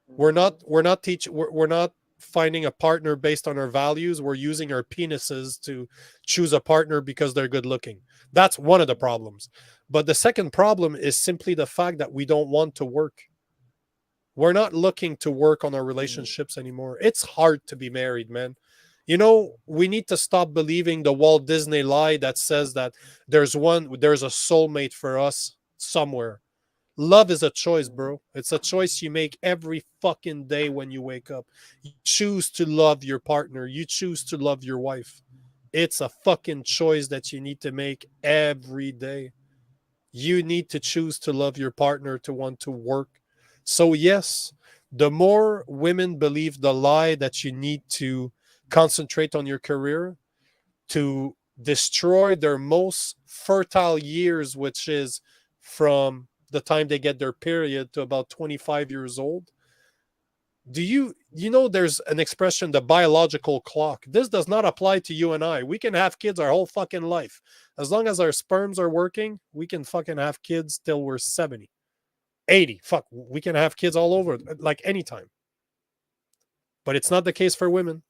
We're not finding a partner based on our values. We're using our penises to choose a partner because they're good looking. That's one of the problems. But the second problem is simply the fact that we don't want to work. We're not looking to work on our relationships anymore. It's hard to be married, man. You know, we need to stop believing the Walt Disney lie that says that there's a soulmate for us somewhere. Love is a choice, bro. It's a choice you make every fucking day when you wake up. You choose to love your partner. You choose to love your wife. It's a fucking choice that you need to make every day. You need to choose to love your partner, to want to work. So, yes, the more women believe the lie that you need to concentrate on your career to destroy their most fertile years, which is from the time they get their period to about 25 years old. Do you know there's an expression, the biological clock? This does not apply to you and I. We can have kids our whole fucking life. As long as our sperms are working, we can fucking have kids till we're 70, 80. Fuck, we can have kids all over, like anytime. But it's not the case for women.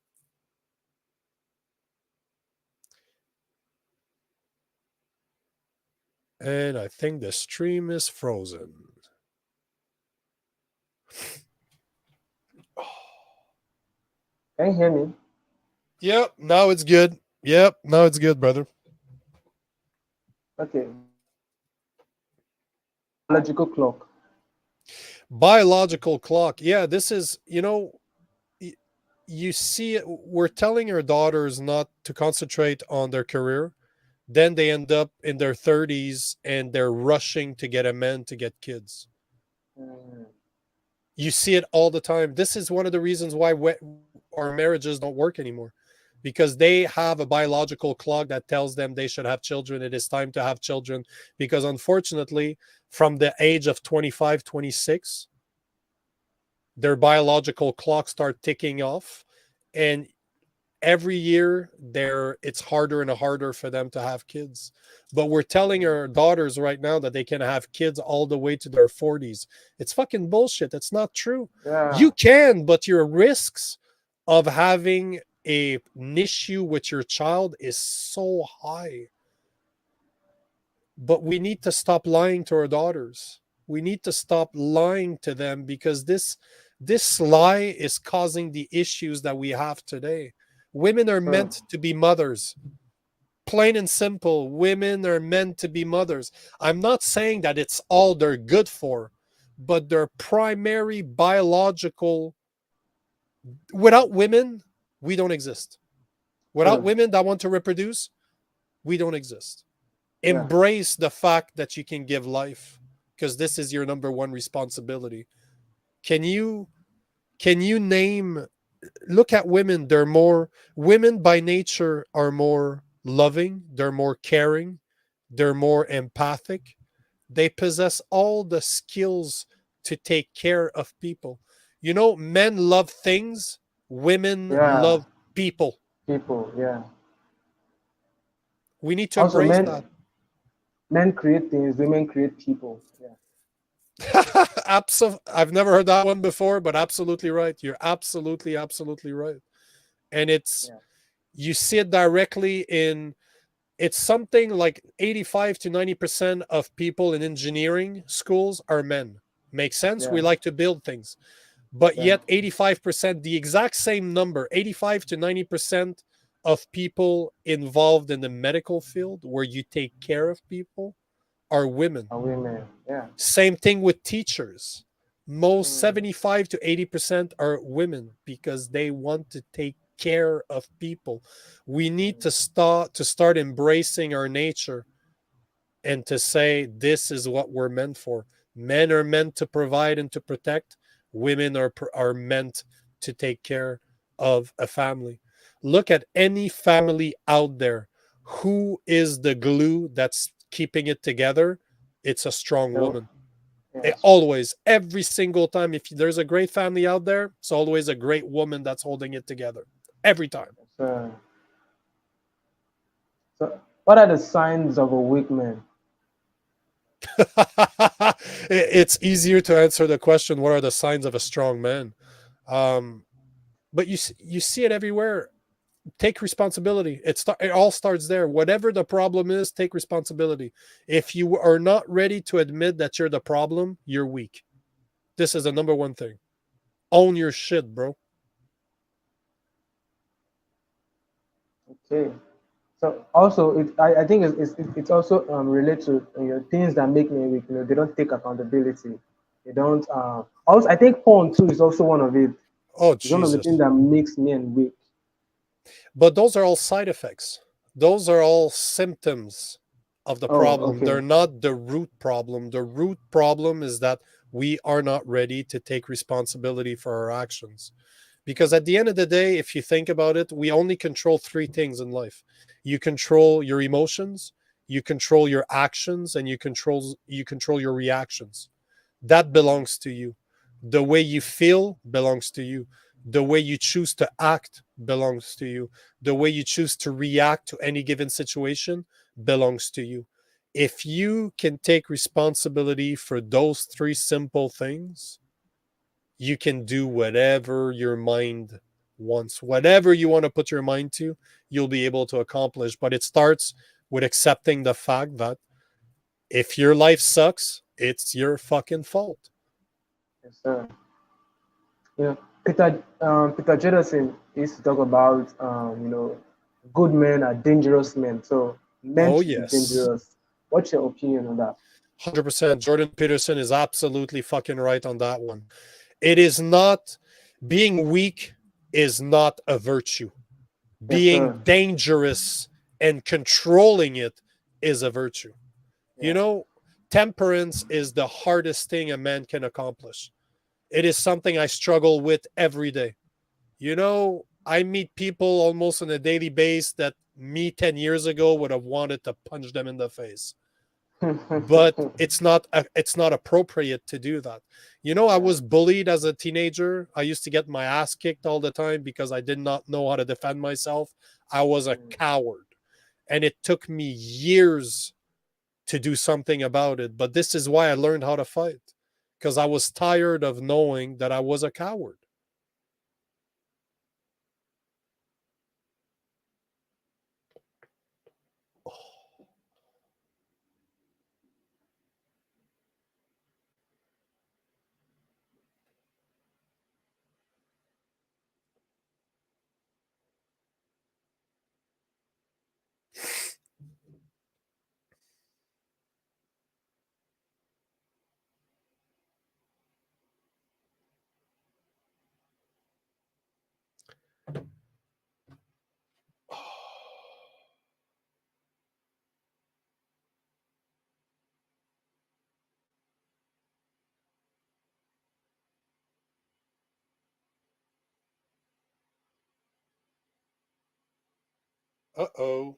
And I think the stream is frozen. Can you hear me? Yep, now it's good. Yep, now it's good, brother. Okay. Biological clock. Biological clock. Yeah, this is, you see, we're telling our daughters not to concentrate on their career. Then they end up in their 30s and they're rushing to get a man to get kids. Mm, You see it all the time. This is one of the reasons why our marriages don't work anymore, because they have a biological clock that tells them they should have children. It is time to have children because, unfortunately, from the age of 25, 26, their biological clock start ticking off, and every year it's harder and harder for them to have kids. But we're telling our daughters right now that they can have kids all the way to their 40s. It's fucking bullshit. That's not true. yeah. You can, but your risks of having an issue with your child is so high. But we need to stop lying to our daughters. We need to stop lying to them, because this lie is causing the issues that we have today. Women are Sure. meant to be mothers. Plain and simple, women are meant to be mothers. I'm not saying that it's all they're good for, but their primary biological. Without women, we don't exist. Without Sure. women that want to reproduce, we don't exist. Yeah. Embrace the fact that you can give life, because this is your number one responsibility. Can you name, look at women, women by nature are more loving, they're more caring, they're more empathic. They possess all the skills to take care of people. Men love things, women Yeah. love people. People. Yeah. We need to Also, embrace men that. men create things. Women create people. Yeah. I've never heard that one before, but absolutely right. You're absolutely, absolutely right. And Yeah. you see it directly in, it's something like 85 to 90% of people in engineering schools are men. Makes sense. Yeah. We like to build things, but Yeah. yet 85%, the exact same number, 85 to 90% of people involved in the medical field where you take care of people are women. Are women. Yeah. Same thing with teachers. Most Mm, 75 to 80% are women because they want to take care of people. We need mm, to start embracing our nature and to say this is what we're meant for. Men are meant to provide and to protect. Women are meant to take care of a family. Look at any family out there. Who is the glue that's keeping it together? It's a strong no. woman. Yes. Always, every single time. If there's a great family out there, it's always a great woman that's holding it together. Every time. So, so, what are the signs of a weak man? It's easier to answer the question, what are the signs of a strong man? Um, but you see it everywhere. Take responsibility. It all starts there. Whatever the problem is, take responsibility. If you are not ready to admit that you're the problem, you're weak. this is the number one thing. Own your shit, bro. Okay. So also, I think it's also related to things that make me weak. They don't take accountability. They don't. Also, I think porn too is also one of it. Oh, It's one of the things Jesus. that makes men weak. But those are all side effects. Those are all symptoms of the Oh, problem. okay. They're not the root problem. The root problem is that we are not ready to take responsibility for our actions. Because at the end of the day, if you think about it, we only control three things in life. You control your emotions, you control your actions, and you control your reactions. That belongs to you. The way you feel belongs to you. The way you choose to act belongs to you. The way you choose to react to any given situation belongs to you. If you can take responsibility for those three simple things, you can do whatever your mind wants. Whatever you want to put your mind to, you'll be able to accomplish. But it starts with accepting the fact that if your life sucks, it's your fucking fault. Yes, sir. Peter Jefferson used to talk about good men are dangerous men. So men Oh, should be yes. dangerous. What's your opinion on that? 100%. Jordan Peterson is absolutely fucking right on that one. It is not, being weak is not a virtue. Yes, sir. Being dangerous and controlling it is a virtue. You Yeah. know, temperance is the hardest thing a man can accomplish. It is something I struggle with every day. I meet people almost on a daily basis that me 10 years ago would have wanted to punch them in the face. But it's not appropriate to do that. I Yeah. was bullied as a teenager. I used to get my ass kicked all the time because I did not know how to defend myself. I was a Mm. coward, and it took me years to do something about it. But this is why I learned how to fight, because I was tired of knowing that I was a coward. Uh oh.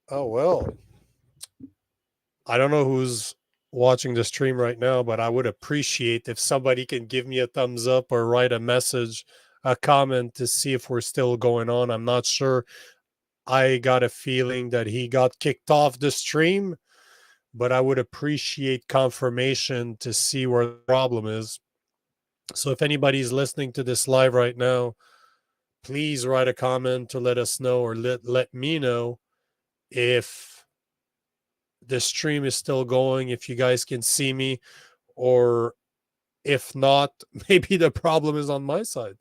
Oh, well. I don't know who's watching the stream right now, but I would appreciate if somebody can give me a thumbs up or write a message, a comment to see if we're still going on. I'm not sure. I got a feeling that he got kicked off the stream, but I would appreciate confirmation to see where the problem is. So if anybody's listening to this live right now, please write a comment to let us know, or let me know if the stream is still going, if you guys can see me, or if not, maybe the problem is on my side.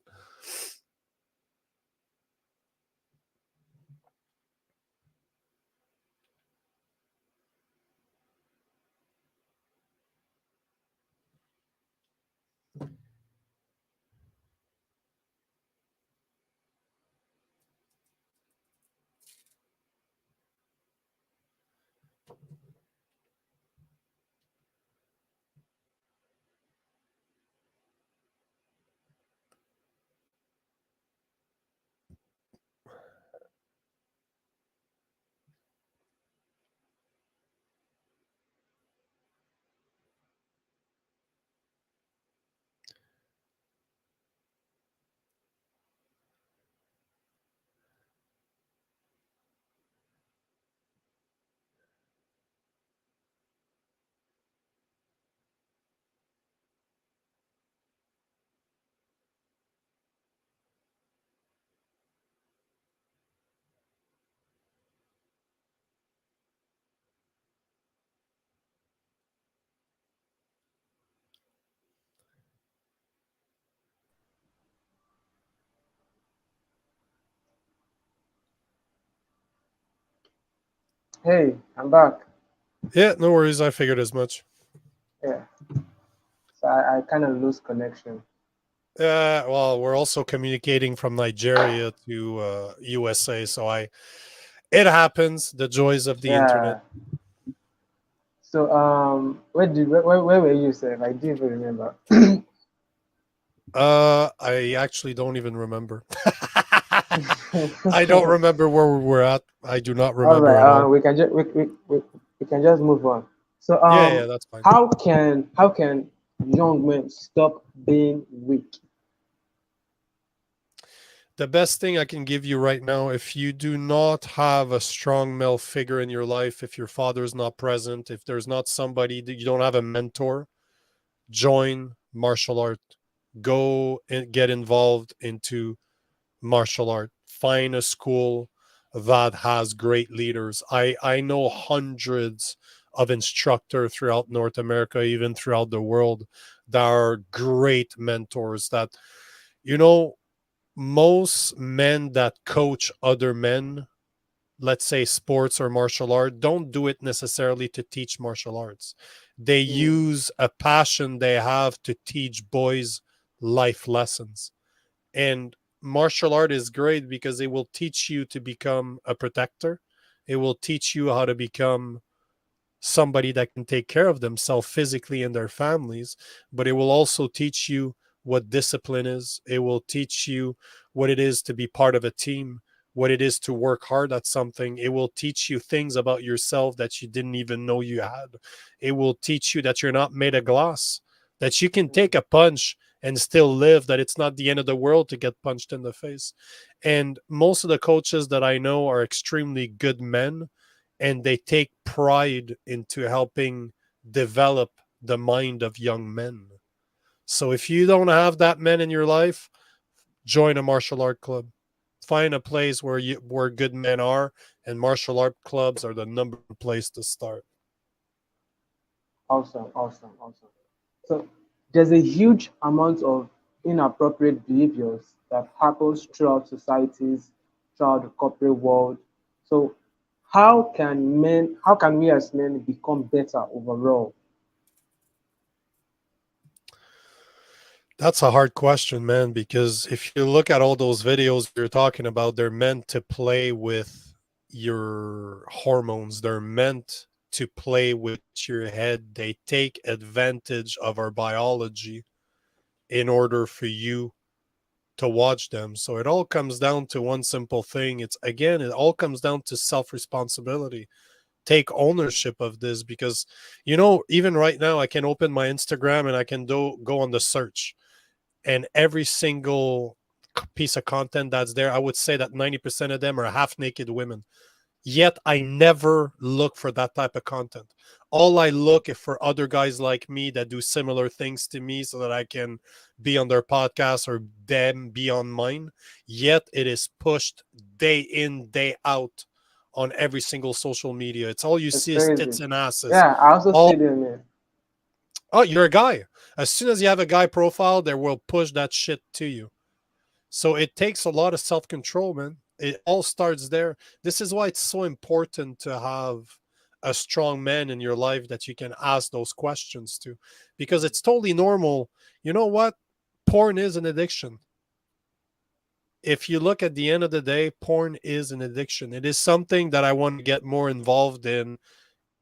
Hey, I'm back. Yeah, no worries. I figured as much. Yeah, so I kind of lose connection. Well, we're also communicating from Nigeria to USA, so it happens. The joys of the internet. Yeah. So where were you, sir? I didn't even remember. I actually don't even remember. I don't remember where we were at. I do not All remember right. at all. We can just move on. So Yeah, that's fine. how can young men stop being weak? The best thing I can give you right now, if you do not have a strong male figure in your life, if your father is not present, if there's not somebody that you don't have a mentor, join martial art. Go and get involved into martial art. Find a school that has great leaders. I know hundreds of instructors throughout North America, even throughout the world, that are great mentors that, you know, most men that coach other men, let's say sports or martial art, don't do it necessarily to teach martial arts. They Mm, use a passion they have to teach boys life lessons. And martial art is great because it will teach you to become a protector. It will teach you how to become somebody that can take care of themselves physically and their families, but it will also teach you what discipline is. It will teach you what it is to be part of a team, what it is to work hard at something. It will teach you things about yourself that you didn't even know you had. It will teach you that you're not made of glass, that you can mm, take a punch and still live, that it's not the end of the world to get punched in the face. And most of the coaches that I know are extremely good men, and they take pride into helping develop the mind of young men. So if you don't have that men in your life, join a martial art club. Find a place where good men are, and martial art clubs are the number one place to start. awesome, awesome, awesome. So there's a huge amount of inappropriate behaviors that happens throughout societies, throughout the corporate world. So how can we as men become better overall? That's a hard question, man, because if you look at all those videos you're talking about, they're meant to play with your hormones. They're meant to play with your head. They take advantage of our biology in order for you to watch them. So it all comes down to one simple thing. It all comes down to self responsibility. Take ownership of this because, even right now, I can open my Instagram and I can go on the search, and every single piece of content that's there, I would say that 90% of them are half naked women. Yet I never look for that type of content. All I look is for other guys like me that do similar things to me so that I can be on their podcast or them be on mine. Yet it is pushed day in, day out on every single social media. It's all you It's see is crazy. tits and asses. Yeah, I also All see them here. Oh, you're a guy. As soon as you have a guy profile, they will push that shit to you. So it takes a lot of self control, man. It all starts there. This is why it's so important to have a strong man in your life that you can ask those questions to, because it's totally normal. You know what? Porn is an addiction. If you look at the end of the day, porn is an addiction. It is something that I want to get more involved in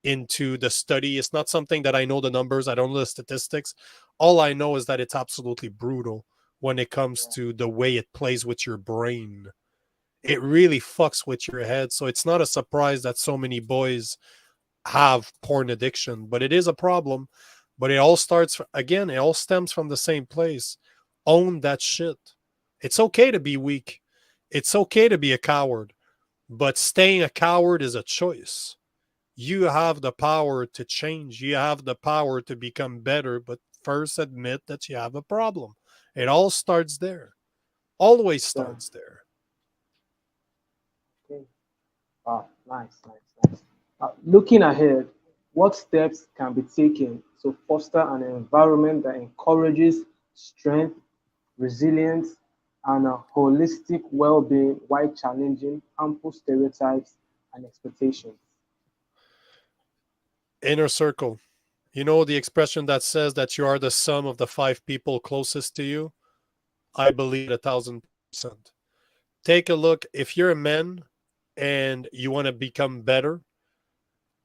into the study. It's not something that I know the numbers, I don't know the statistics. All I know is that it's absolutely brutal when it comes to the way it plays with your brain. It really fucks with your head. So it's not a surprise that so many boys have porn addiction, but it is a problem. But it all stems from the same place. Own that shit. It's okay to be weak. It's okay to be a coward, but staying a coward is a choice. You have the power to change. You have the power to become better, but first admit that you have a problem. It all starts there. Always So, starts there. okay. Wow, nice, nice, nice. Looking ahead, what steps can be taken to foster an environment that encourages strength, resilience, and a holistic well-being while challenging harmful stereotypes and expectations? Inner circle. You know the expression that says that you are the sum of the five people closest to you? I believe it 1,000%. Take a look. If you're a man and you want to become better,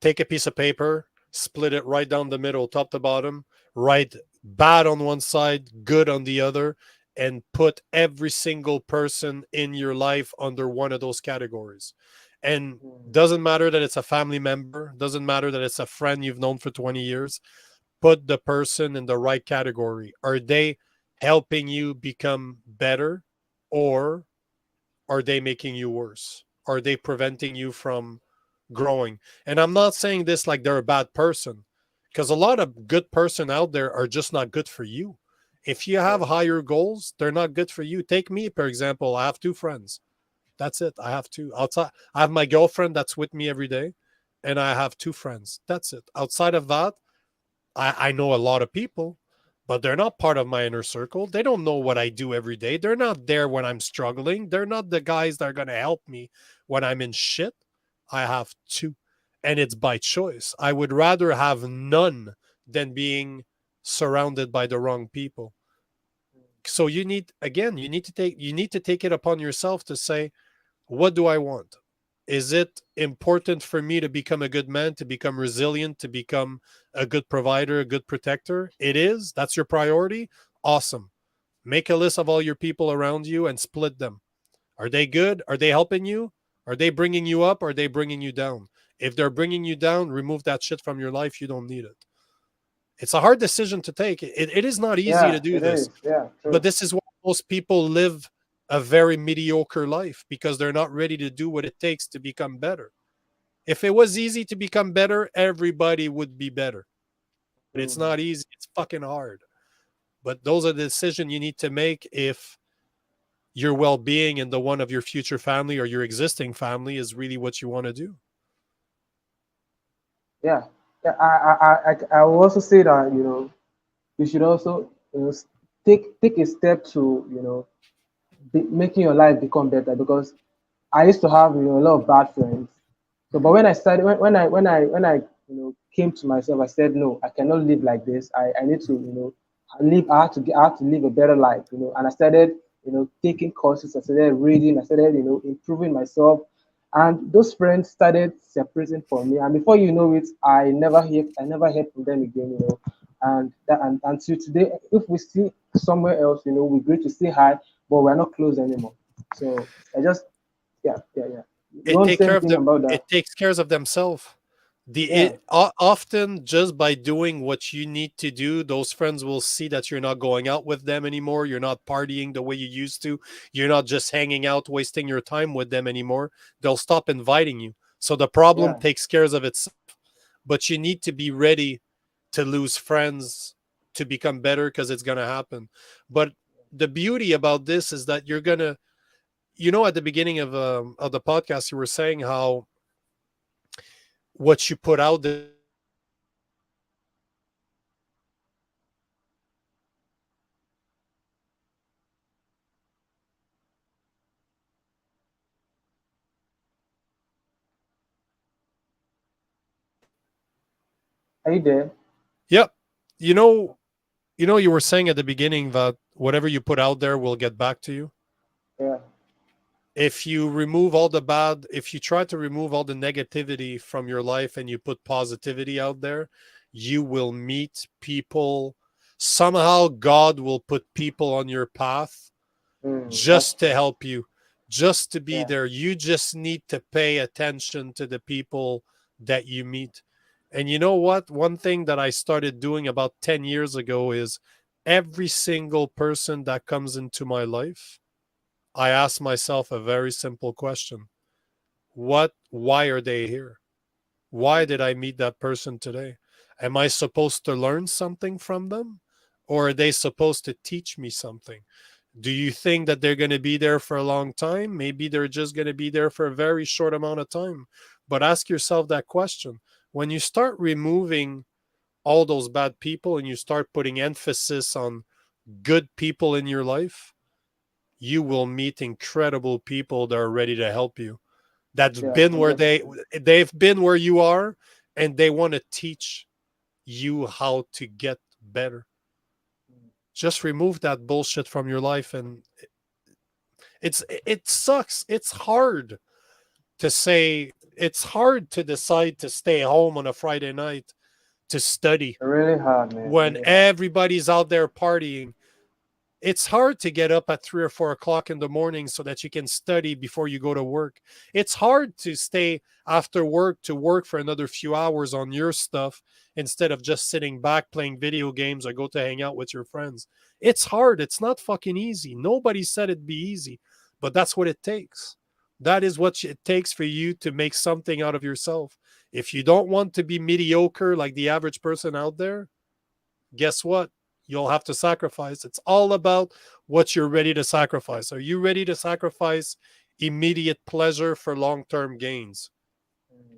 take a piece of paper, split it right down the middle, top to bottom, write bad on one side, good on the other, and put every single person in your life under one of those categories. And Mm, doesn't matter that it's a family member, doesn't matter that it's a friend you've known for 20 years, put the person in the right category. Are they helping you become better, or are they making you worse? Are they preventing you from growing? And I'm not saying this like they're a bad person, because a lot of good person out there are just not good for you. If you have yeah. higher goals, they're not good for you. Take me, for example. I have two friends. That's it. I have two. Outside, I have my girlfriend that's with me every day, and I have two friends. That's it. Outside of that, I know a lot of people, but they're not part of my inner circle. They don't know what I do every day. They're not there when I'm struggling. They're not the guys that are going to help me when I'm in shit. I have two, and it's by choice. I would rather have none than being surrounded by the wrong people. So you need, again, you need to take it upon yourself to say, what do I want? Is it important for me to become a good man, to become resilient, to become a good provider, a good protector? It is. That's your priority. Awesome. Make a list of all your people around you and split them. Are they good? Are they helping you? Are they bringing you up? Or are they bringing you down? If they're bringing you down, remove that shit from your life. You don't need it. It's a hard decision to take. It is not easy Yeah, to do it this, is. Yeah, but true. this is why most people live a very mediocre life, because they're not ready to do what it takes to become better. If it was easy to become better, everybody would be better. But it's Mm, not easy. It's fucking hard. But those are the decisions you need to make if your well-being and the one of your future family or your existing family is really what you want to do. yeah. Yeah. I will also say that, you should also, take a step to, making your life become better, because I used to have, a lot of bad friends. So, but when I started, when I came to myself, I said, no, I cannot live like this. I need to, live. I had to live a better life, And I started, taking courses. I started reading. I started, improving myself. And those friends started separating from me. And before you know it, I never heard from them again. And until today, if we see somewhere else, we agree to say hi, but we're not close anymore. So I just, yeah, yeah, yeah. You It want to take say care of anything them. about It that? takes care of themselves. Yeah, Often just by doing what you need to do, those friends will see that you're not going out with them anymore. You're not partying the way you used to. You're not just hanging out, wasting your time with them anymore. They'll stop inviting you. So the problem yeah, takes care of itself. But you need to be ready to lose friends to become better, because it's going to happen. But the beauty about this is that you're going to, at the beginning of the podcast, you were saying how what you put out there will get back to you. And I believe that it's true. What you put out there will get back to you. If you put out something negative, are you there? yep. You know, you were saying at the beginning that whatever you put out there will get back to you. Yeah, If you try to remove all the negativity from your life and you put positivity out there, you will meet people. Somehow God will put people on your path that's just to true. help you, just to be Yeah, there. You just need to pay attention to the people that you meet. And you know what? One thing that I started doing about 10 years ago is every single person that comes into my life, I ask myself a very simple question. Why are they here? Why did I meet that person today? Am I supposed to learn something from them? Or are they supposed to teach me something? Do you think that they're going to be there for a long time? Maybe they're just going to be there for a very short amount of time. But ask yourself that question. When you start removing all those bad people and you start putting emphasis on good people in your life, you will meet incredible people that are ready to help you. That's yeah, been where 100%. they've been where you are, and they want to teach you how to get better. Just remove that bullshit from your life, and it sucks. It's hard to say. It's hard to decide to stay home on a Friday night to study Really hard, man. when Really hard. everybody's out there partying. It's hard to get up at 3 or 4 o'clock in the morning so that you can study before you go to work. It's hard to stay after work to work for another few hours on your stuff instead of just sitting back playing video games or go to hang out with your friends. It's hard. It's not fucking easy. Nobody said it'd be easy, but that's what it takes. That is what it takes for you to make something out of yourself. If you don't want to be mediocre like the average person out there, guess what? You'll have to sacrifice. It's all about what you're ready to sacrifice. Are you ready to sacrifice immediate pleasure for long-term gains? Mm.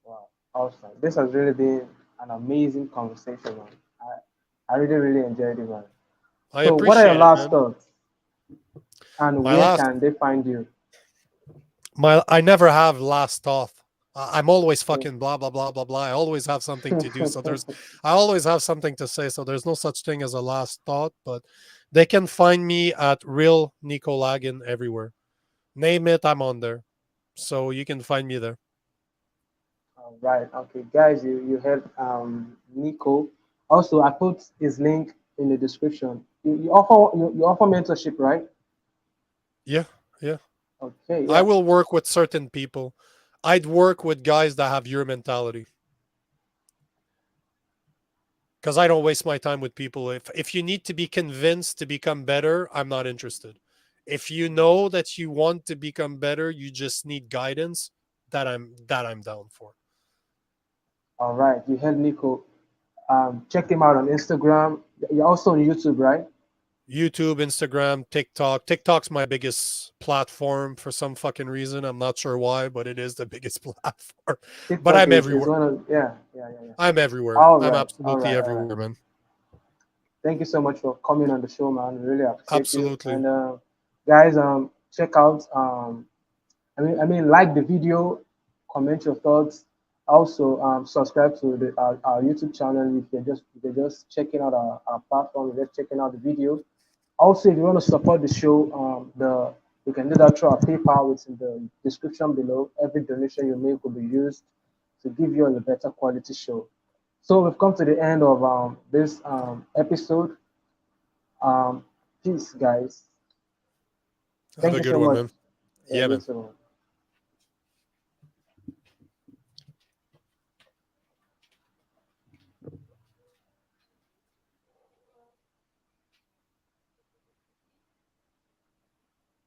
Wow, awesome. This has really been an amazing conversation, man. I really, really enjoyed it, man. I So, what are your appreciate it, last man. thoughts? And My where last can they find you? I never have last thought. I'm always Mm. fucking blah blah blah blah blah. I always have something to do. So I always have something to say. So there's no such thing as a last thought. But they can find me at real Nico Lagan everywhere. Name it, I'm on there. So you can find me there. All right. Okay, guys, you heard Nico. Also, I put his link in the description. You offer mentorship, right? Yeah, yeah. Okay, I yeah. will work with certain people. I'd work with guys that have your mentality. Because I don't waste my time with people. If you need to be convinced to become better, I'm not interested. If you know that you want to become better, you just need guidance, that I'm down for. All right. You heard Nico. Check him out on Instagram. You're also on YouTube, right? YouTube, Instagram, TikTok. TikTok's my biggest platform for some fucking reason. I'm not sure why, but it is the biggest platform. But TikTok I'm is everywhere. one of, yeah. I'm everywhere. All I'm right, absolutely all right. everywhere, man. Thank you so much for coming on the show, man. Really appreciate you. Absolutely. And guys, check out. I mean, like the video, comment your thoughts. Also, subscribe to our YouTube channel if you're just checking out our platform, you're just checking out the video. Also, if you want to support the show, you can do that through our PayPal. It's in the description below. Every donation you make will be used to give you a better quality show. So we've come to the end of this episode. Um, Peace, guys. Have Thank a you good so one, much. man. Yeah, Yeah, you man. too.